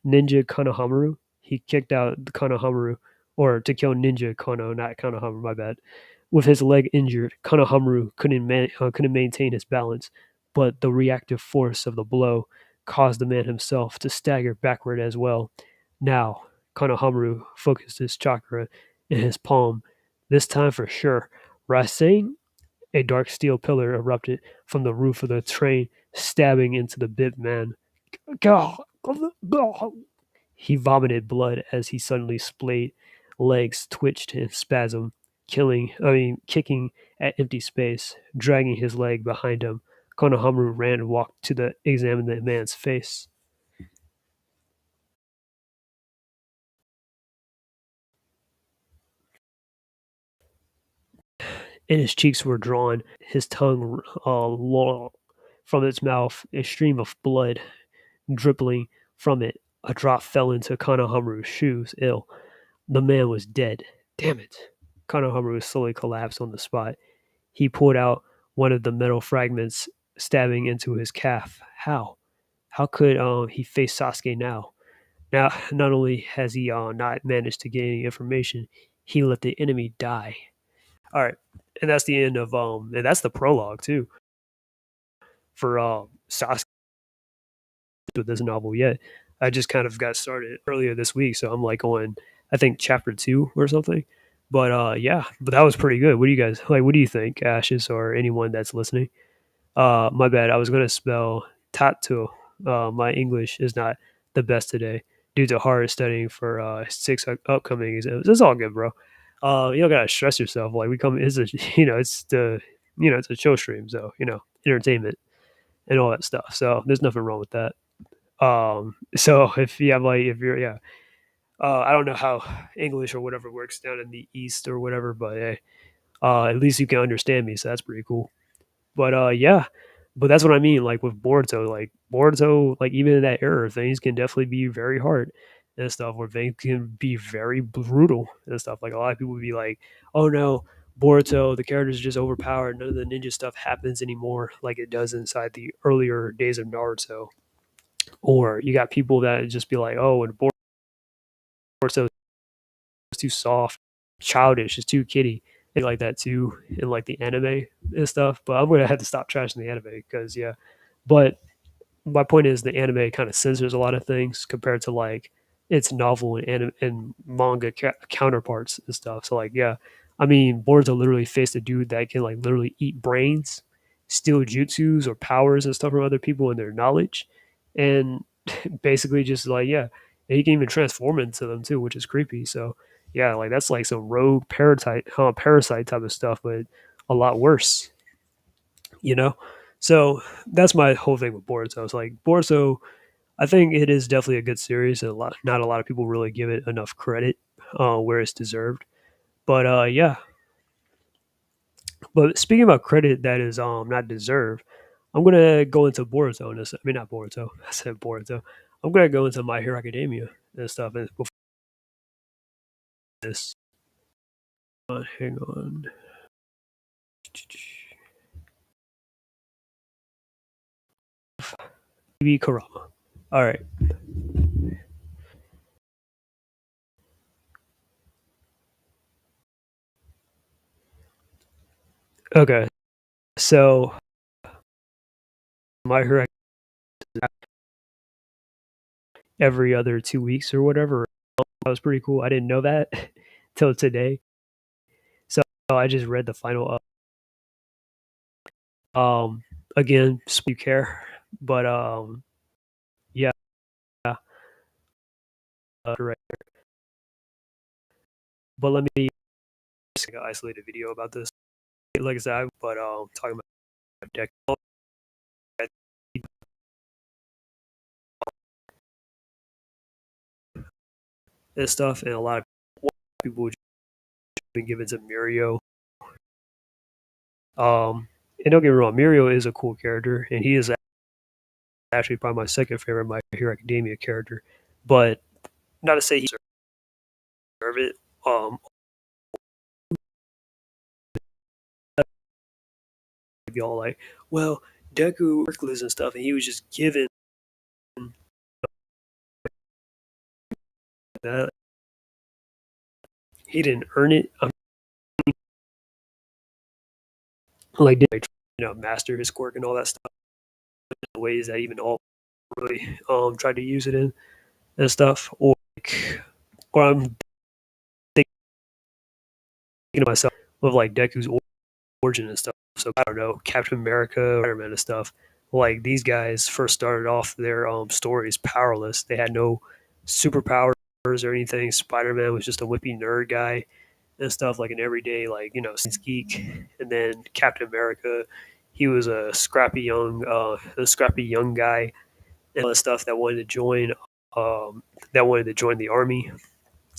Ninja Konohamaru? He kicked out Konohamaru, or to kill Ninja Kono, not Konohamaru, my bad. With his leg injured, Konohamaru couldn't maintain his balance, but the reactive force of the blow caused the man himself to stagger backward as well. Now, Konohamaru focused his chakra in his palm. This time for sure. Rasen? A dark steel pillar erupted from the roof of the train, stabbing into the bib man. He vomited blood as he suddenly splayed. Legs twitched in spasm, kicking at empty space, dragging his leg behind him. Konohamaru ran and walked to examine the man's face. And his cheeks were drawn, his tongue long from its mouth, a stream of blood dripping from it. A drop fell into Konohamaru's shoes. Ill. The man was dead. Damn it. Konohamaru slowly collapsed on the spot. He pulled out one of the metal fragments, stabbing into his calf. How? How could he face Sasuke now? Now, not only has he not managed to get any information, he let the enemy die. All right, and that's the end of and that's the prologue too for Sasuke with this novel yet. I just kind of got started earlier this week, so I'm like on I think chapter 2 or something. But yeah, but that was pretty good. What do you guys like? What do you think, Ashes, or anyone that's listening? My bad. I was gonna spell tattoo. My English is not the best today due to hard studying for 6 upcoming exams. It's all good, bro. You don't gotta stress yourself. Like we come, it's a it's the it's a show stream, so entertainment and all that stuff. So there's nothing wrong with that. So if you have like if you're yeah, I don't know how English or whatever works down in the East or whatever, but hey, at least you can understand me, so that's pretty cool. But yeah, but that's what I mean. Like with Boruto, like even in that era, things can definitely be very hard and stuff, where things can be very brutal and stuff. Like a lot of people would be like, "Oh no, Boruto, the character's just overpowered. None of the ninja stuff happens anymore like it does inside the earlier days of Naruto." Or you got people that just be like, "Oh, and Boruto is too soft, childish, it's too kiddie." And like that too in like the anime and stuff. But I'm gonna have to stop trashing the anime because yeah. But my point is the anime kind of censors a lot of things compared to like its novel and manga counterparts and stuff. So like yeah, I mean Boruto literally faced a dude that can like literally eat brains, steal jutsus or powers and stuff from other people and their knowledge, and basically just like yeah, and he can even transform into them too, which is creepy. So yeah, like that's like some rogue parasite type of stuff, but a lot worse, you know. So that's my whole thing with Boruto. It's like Boruto, I think it is definitely a good series, and not a lot of people really give it enough credit where it's deserved. But yeah, but speaking about credit that is not deserved, I'm gonna go into Boruto. In this, I mean not Boruto. I said Boruto. I'm gonna go into My Hero Academia and stuff. And before this, hang on. TV Kurama. All right. Okay. So My Hero every other 2 weeks or whatever. That was pretty cool. I didn't know that till today. So I just read the final. Again, you care, but yeah, right. But let me just make an isolated video about this. Like I said, but talking about deck and stuff, and a lot of people have been given to Mirio. And don't get me wrong, Mirio is a cool character, and he is actually probably my second favorite My Hero Academia character. But not to say he deserve it. Be all like, well, Deku workless and stuff, and he was just given that he didn't earn it. Like, did master his quirk and all that stuff in ways that even all really tried to use it in and stuff, or I'm thinking to myself of like Deku's origin and stuff. So I don't know, Captain America, Iron Man and stuff. Like these guys first started off their stories powerless. They had no superpowers or anything. Spider Man was just a wimpy nerd guy and stuff, like an everyday like science geek. And then Captain America, he was a scrappy young guy and all that stuff that wanted to join the army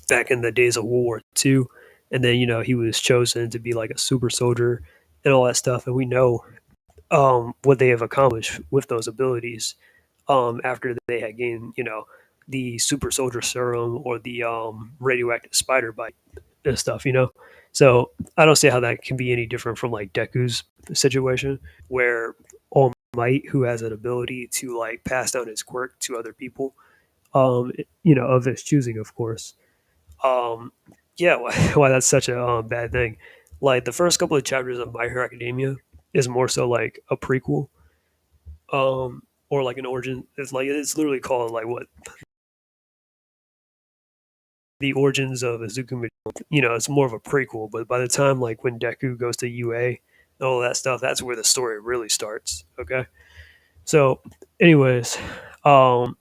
back in the days of World War II. And then he was chosen to be like a super soldier and all that stuff. And we know what they have accomplished with those abilities after they had gained the super soldier serum or the radioactive spider bite and stuff. So I don't see how that can be any different from like Deku's situation, where All Might, who has an ability to like pass down his quirk to other people, of his choosing, of course. Um, yeah, why that's such a bad thing. Like the first couple of chapters of My Hero Academia is more so like a prequel, or like an origin. It's literally called like what the origins of Izuku. It's more of a prequel. But by the time like when Deku goes to UA and all that stuff, that's where the story really starts. Okay, so anyways, um,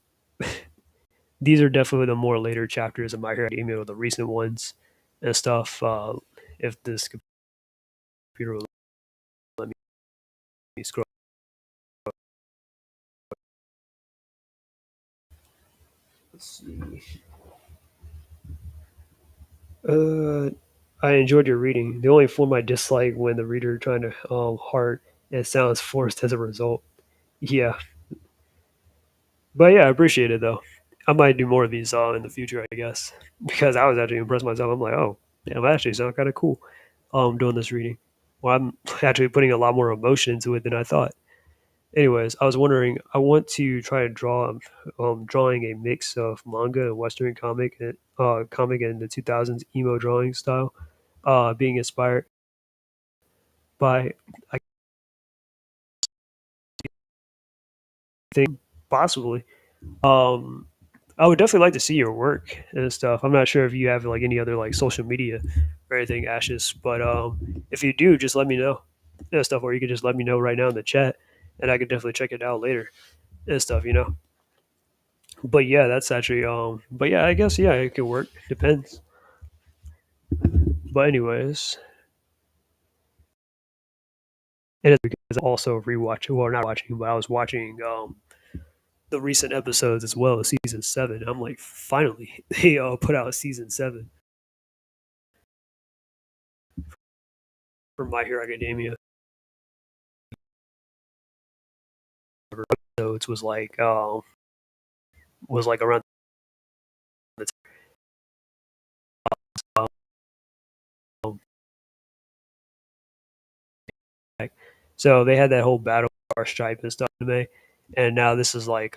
these are definitely the more later chapters of My Hero Academia, the recent ones and stuff. If this computer will let me scroll. Let's see. Uh, I enjoyed your reading. The only form I dislike when the reader trying to heart and it sounds forced as a result. Yeah, but yeah, I appreciate it though. I might do more of these in the future, I guess, because I was actually impressed myself. I'm like, oh, damn, that actually sounds kind of cool. Doing this reading. Well, I'm actually putting a lot more emotion into it than I thought. Anyways, I was wondering. I want to try to draw, drawing a mix of manga and Western comic in the 2000s emo drawing style, being inspired by I think possibly. Um, I would definitely like to see your work and stuff. I'm not sure if you have like any other like social media or anything, Ashes, but if you do, just let me know and stuff, or you could just let me know right now in the chat, and I could definitely check it out later and stuff. But yeah, that's actually but yeah, I guess yeah, it could work. Depends. But anyways, it is because I'm also rewatching. Well, not watching, but I was watching the recent episodes as well as season 7. I'm like, finally, they put out season 7 for My Hero Academia. So it was like around the time. Like, so they had that whole battle star stripe and stuff in May, and now this is like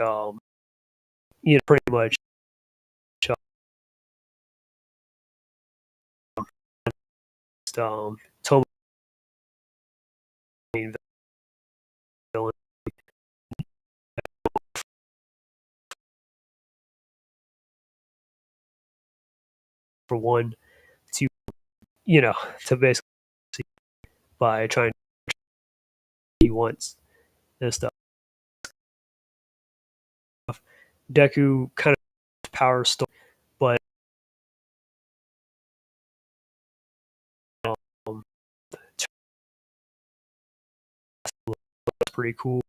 pretty much Tomoe villain for one to to basically by trying to he wants and stuff. Deku kind of power story, but um, it's pretty cool.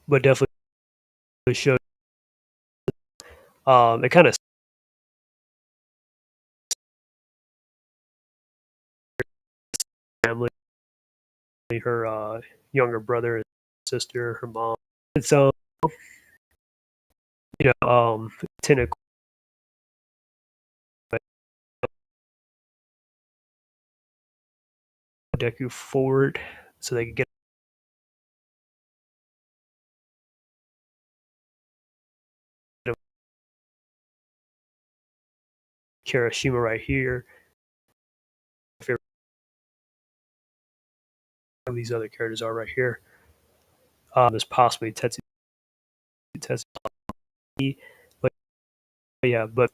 But definitely showed it kind of family, her younger brother and sister, her mom. It's Tentacle Deku forward so they could get Kirishima right here. If these other characters are right here. There's possibly Tetsu, but yeah, but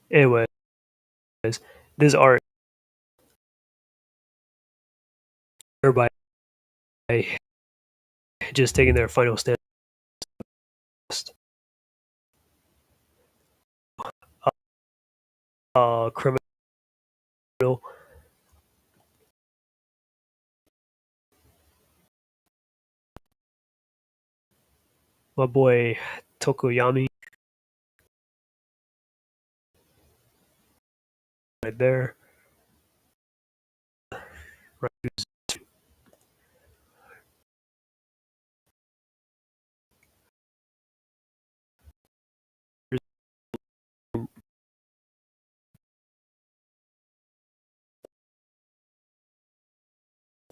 anyways, this art everybody just taking their final stand. Criminal, my boy Tokoyami right there. Right,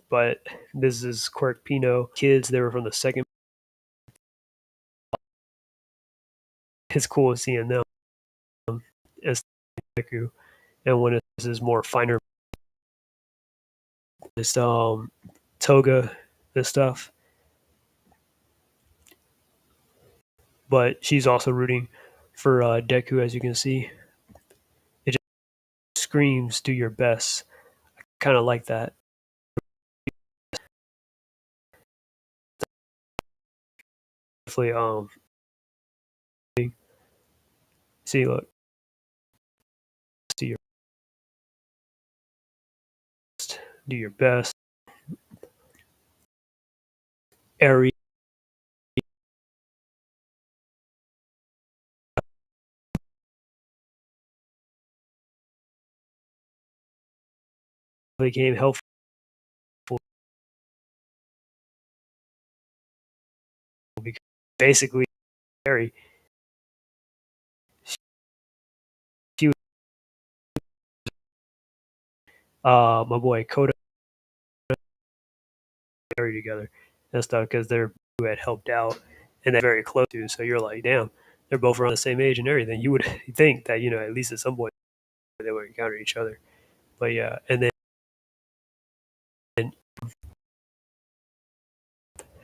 but this is Quirk Pino. Kids, they were from the second. It's cool seeing them as Deku, and when this is more finer, just Toga and stuff. But she's also rooting for Deku, as you can see. It just screams, "Do your best." Kind of like that. Definitely, see, look, do your best, do your best. Airy, became helpful. Because basically, Airy, she was, my boy Koda, Airy together and stuff because they're who had helped out and they're very close to. So you're like, damn, they're both around the same age and everything. You would think that at least at some point they would encounter each other. But yeah, and then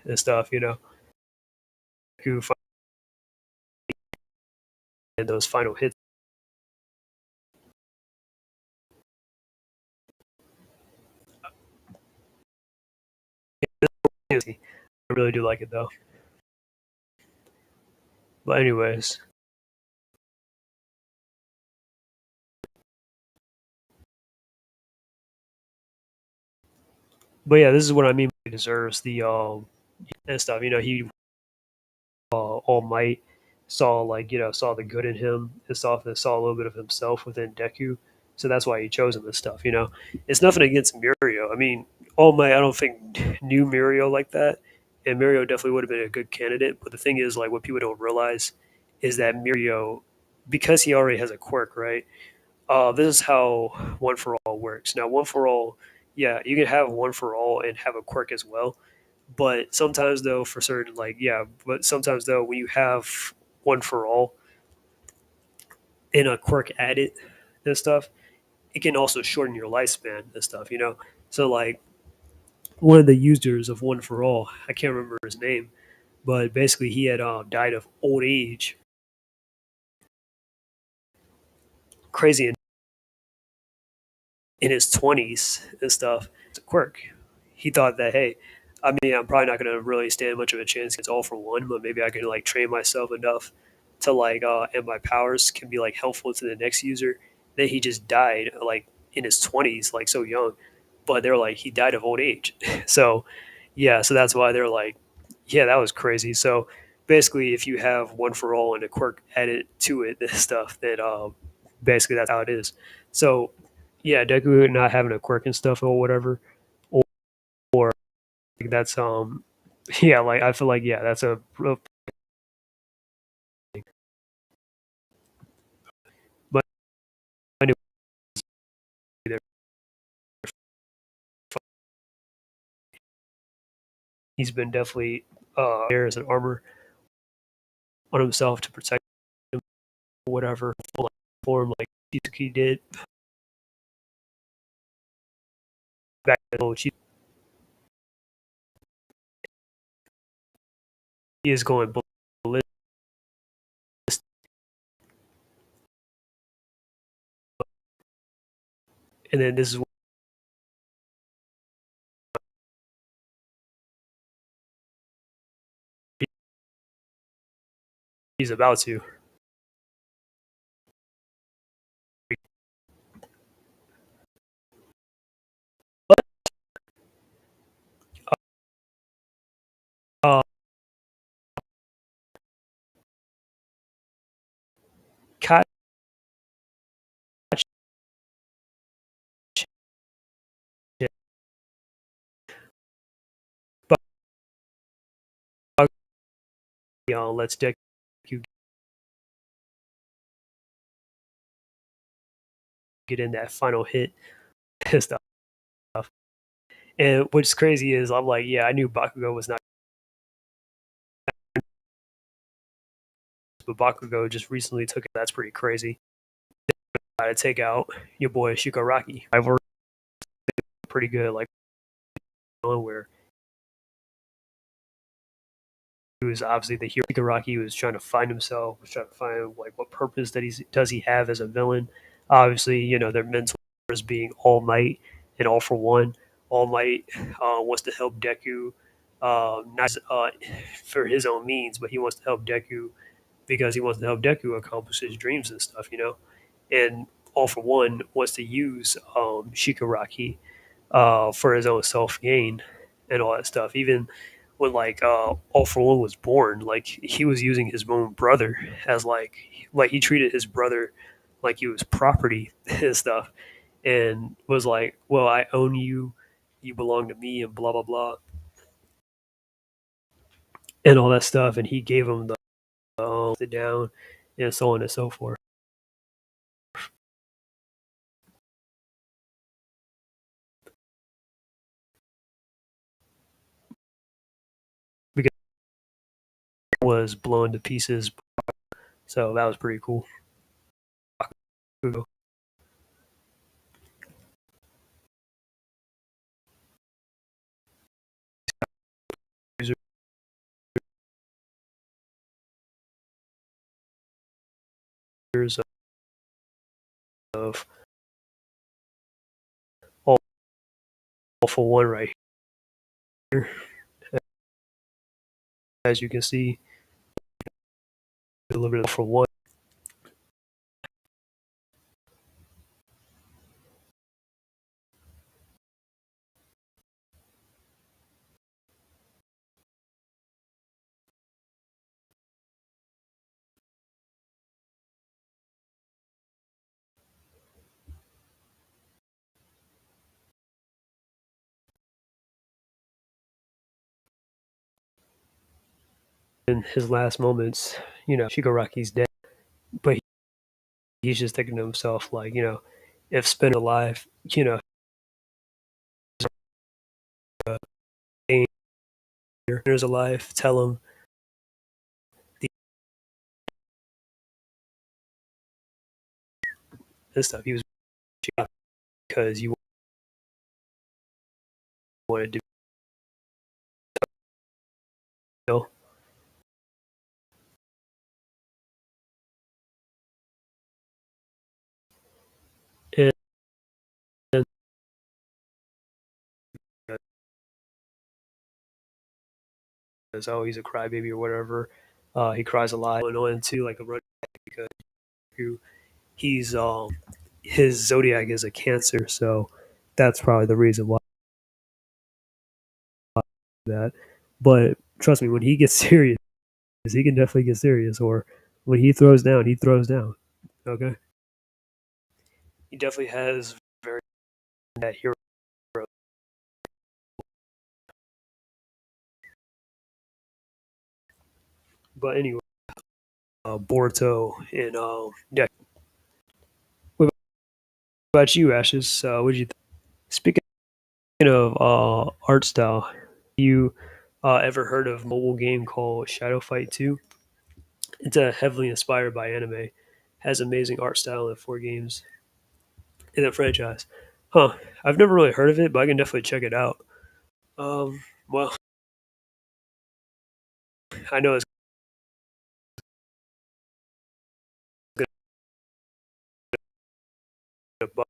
and stuff, who those final hits. I really do like it though. But anyways, but yeah, this is what I mean. He deserves the and stuff. You know, he All Might saw saw the good in him and stuff, and saw a little bit of himself within Deku. So that's why he chose him and stuff. You know, it's nothing against Mirio. I mean, All Might, I don't think knew Mirio like that, and Mirio definitely would have been a good candidate. But the thing is, like, what people don't realize is that Mirio, because he already has a quirk, right? This is how One for All works. Now, One for All, yeah, you can have One for All and have a quirk as well, but sometimes though, for certain, like, yeah, but sometimes though, when you have One for All and a quirk added and stuff, it can also shorten your lifespan and stuff, you know. So like one of the users of One for All, I can't remember his name, but basically he had died of old age, crazy in his 20s and stuff. It's a quirk. He thought that, hey, I mean, I'm probably not going to really stand much of a chance against All for One, but maybe I can like train myself enough to like, and my powers can be like helpful to the next user. Then he just died like in his 20s, like so young. But they're like, he died of old age. So, yeah, so that's why they're like, yeah, that was crazy. So basically, if you have One for All and a quirk added to it and stuff, then basically that's how it is. So yeah, Deku not having a quirk and stuff or whatever, or like, that's yeah, like I feel like yeah, that's a real thing. But anyway, he's been definitely there as an armor on himself to protect him, or whatever full form like Chizuki did back then. He is going ballistic, and then this is what he's about to. But uh, catch, but let's Deku get in that final hit and stuff. And what's crazy is I'm like, yeah, I knew Bakugo was not, but Bakugo just recently took it. That's pretty crazy. Got to take out your boy Shigaraki. I've already pretty good, like where he was obviously the hero. Shigaraki was trying to find himself, was trying to find like what purpose that he have as a villain. Obviously, you know their mentors being All Might and All for One. All Might wants to help Deku, not for his own means, but he wants to help Deku because he wants to help Deku accomplish his dreams and stuff, you know. And All for One wants to use Shigaraki for his own self gain and all that stuff. Even when like All for One was born, like he was using his own brother as like he treated his brother like he was property and stuff, and was like, "Well, I own you, you belong to me," and blah blah blah, and all that stuff. And he gave him the sit down and so on and so forth. Because it was blown to pieces, so that was pretty cool. years of all for one right here, as you can see, delivered for one. In his last moments, Shigaraki's dead, but he's just thinking to himself, like, if Spin alive, Spinner's alive, tell him this stuff. He was because you wanted to know. And as oh, he's a crybaby or whatever. He cries a lot. Going on to like a run because he's his zodiac is a Cancer, so that's probably the reason why that. But trust me, when he gets serious, he can definitely get serious. Or when he throws down, he throws down. Okay, he definitely has very that hero. But anyway, Boruto and Deku. What about you, Ashes? What did you think? Speaking of art style, you ever heard of a mobile game called Shadow Fight 2? It's heavily inspired by anime, has amazing art style and four games in the franchise. Huh? I've never really heard of it, but I can definitely check it out. Well, I know it's gonna bug.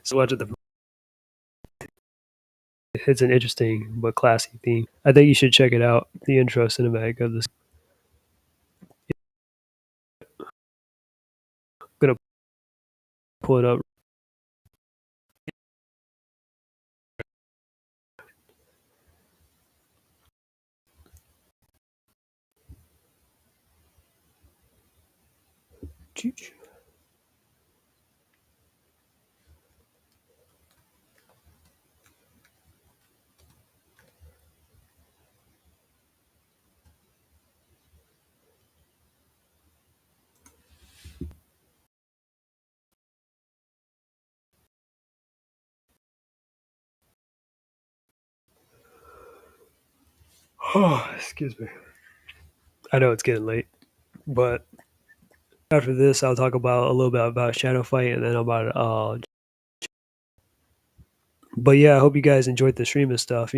So much of the it's an interesting but classy theme. I think you should check it out. The intro cinematic of this. I'm gonna pull it up. Oh, excuse me. I know it's getting late, but after this, I'll talk about a little bit about Shadow Fight and then about But yeah, I hope you guys enjoyed the stream and stuff.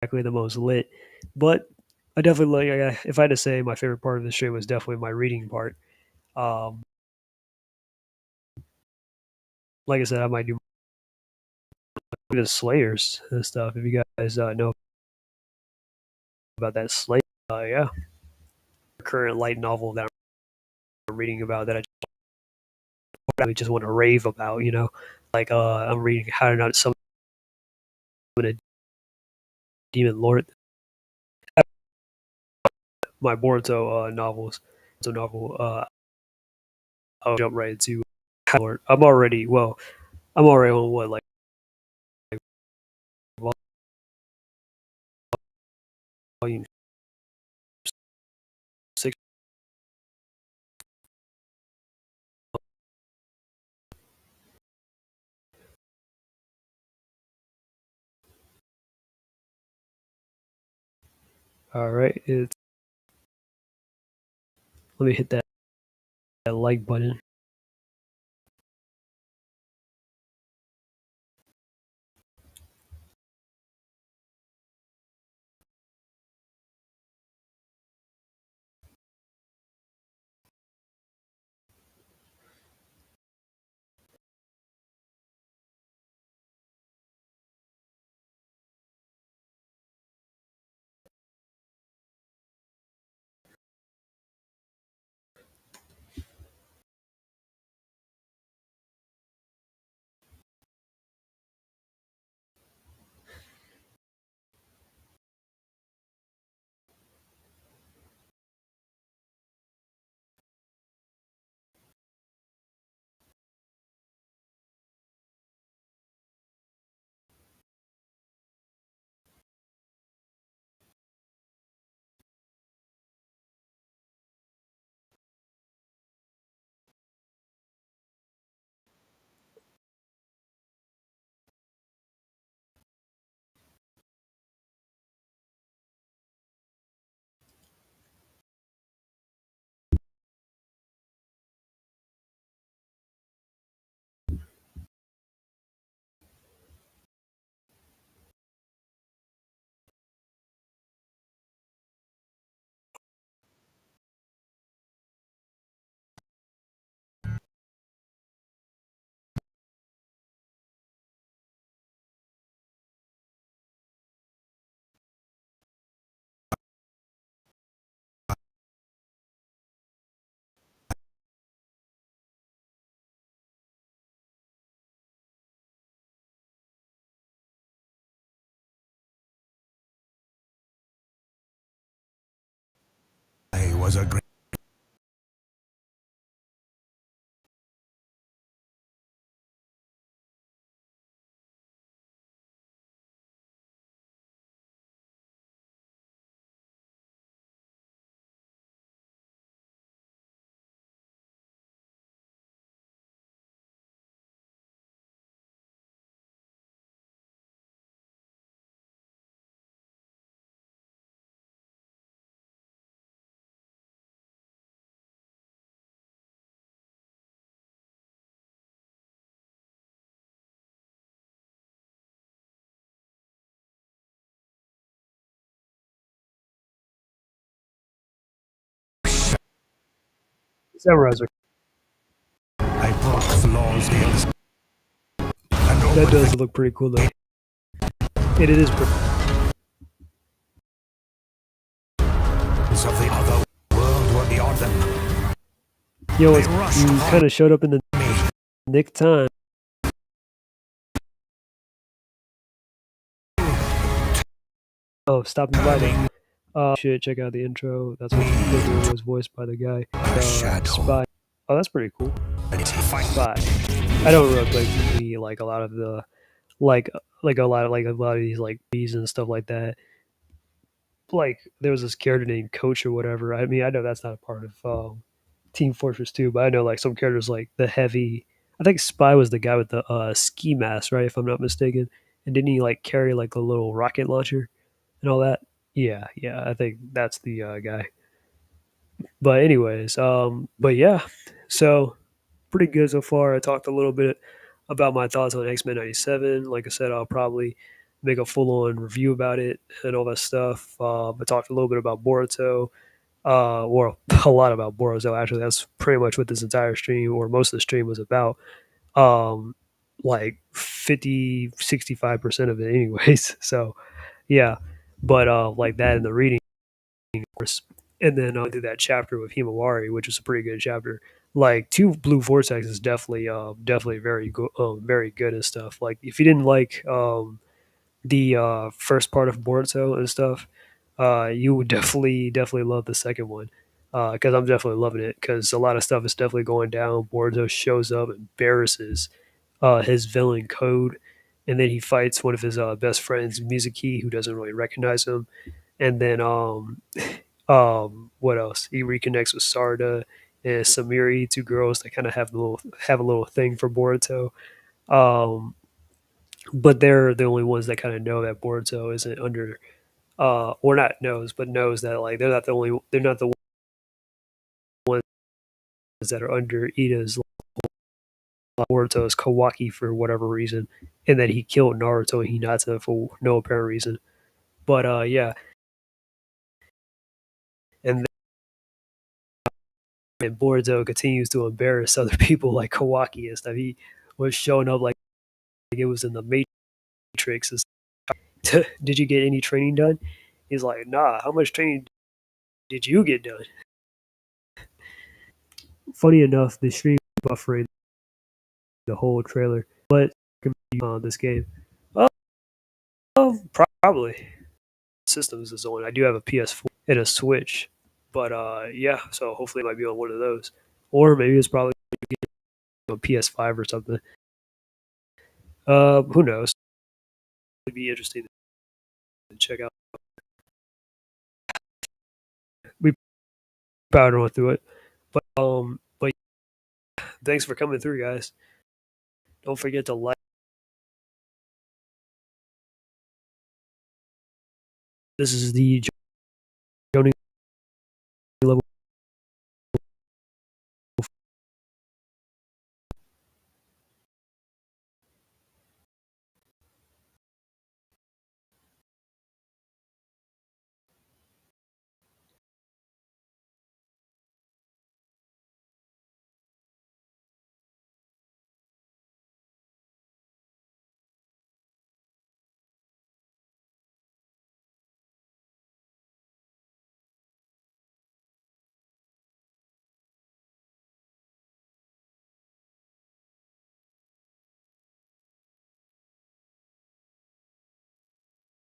Exactly the most lit, but I definitely like. If I had to say, my favorite part of the stream was definitely my reading part. Um, like I said, I might do the Slayers and stuff. If you guys know about that Slayer, yeah, current light novel that I'm reading about that I just want to rave about. Like I'm reading How to Not Summon a Demon Lord. my Boruto novels. So novel, I'll jump right into. I'm already well. I'm already on what like volume 6. All right, it's let me hit that like button. I was a great Samurais are I broke flaws nails and that opened does the look pretty cool though. It is pretty. gates of the other world were beyond them. Yo, They it's rushed you upon kind of showed up in the me. nick time. Oh, stop inviting. Turning Should check out the intro. That's what me Deku into was voiced by the guy, a shadow. Spy. Oh, that's pretty cool. And he fight Spy. I don't really like me like a lot of the like like a lot of these like bees and stuff like that. Like there was this character named Coach or whatever. I mean, I know that's not a part of Team Fortress 2, but I know like some characters like the heavy. I think Spy was the guy with the ski mask, right? If I'm not mistaken. And didn't he like carry like a little rocket launcher and all that? Yeah, yeah. I think that's the guy. But anyways, but yeah. So pretty good so far. I talked a little bit about my thoughts on X Men '97. Like I said, I'll probably make a full on review about it and all that stuff. I talked a little bit about Boruto, or a lot about Boruto. Actually, that's pretty much what this entire stream or most of the stream was about. Um, like 50, 65% of it, anyways. So yeah, but like that and the reading course, and then do that chapter with Himawari, which is a pretty good chapter. Like Two Blue Vortex is definitely definitely very good and stuff. Like if you didn't like the first part of Boruto and stuff, You would definitely love the second one because I'm definitely loving it because a lot of stuff is definitely going down. Boruto shows up, embarrasses his villain Code, and then he fights one of his best friends, Mizuki, who doesn't really recognize him. And then what else? He reconnects with Sarda and Samiri, two girls that kind of have a little thing for Boruto. Um, but they're the only ones that kind of know that Boruto isn't under or not knows, but knows that like they're not the ones that are under Ida's Boruto's Kawaki for whatever reason, and that he killed Naruto and Hinata for no apparent reason. But yeah, and then Boruto continues to embarrass other people like Kawaki and stuff. He was showing up like it was in the Matrix. Did you get any training done? He's like, nah. How much training did you get done? Funny enough, the stream buffering the whole trailer, but this game. Oh, probably. Systems is on. I do have a PS4 and a Switch, but yeah. So hopefully it might be on one of those, or maybe it's probably on PS5 or something. Who knows? It'd be interesting to check out. We probably went through it, but thanks for coming through, guys. Don't forget to like. This is the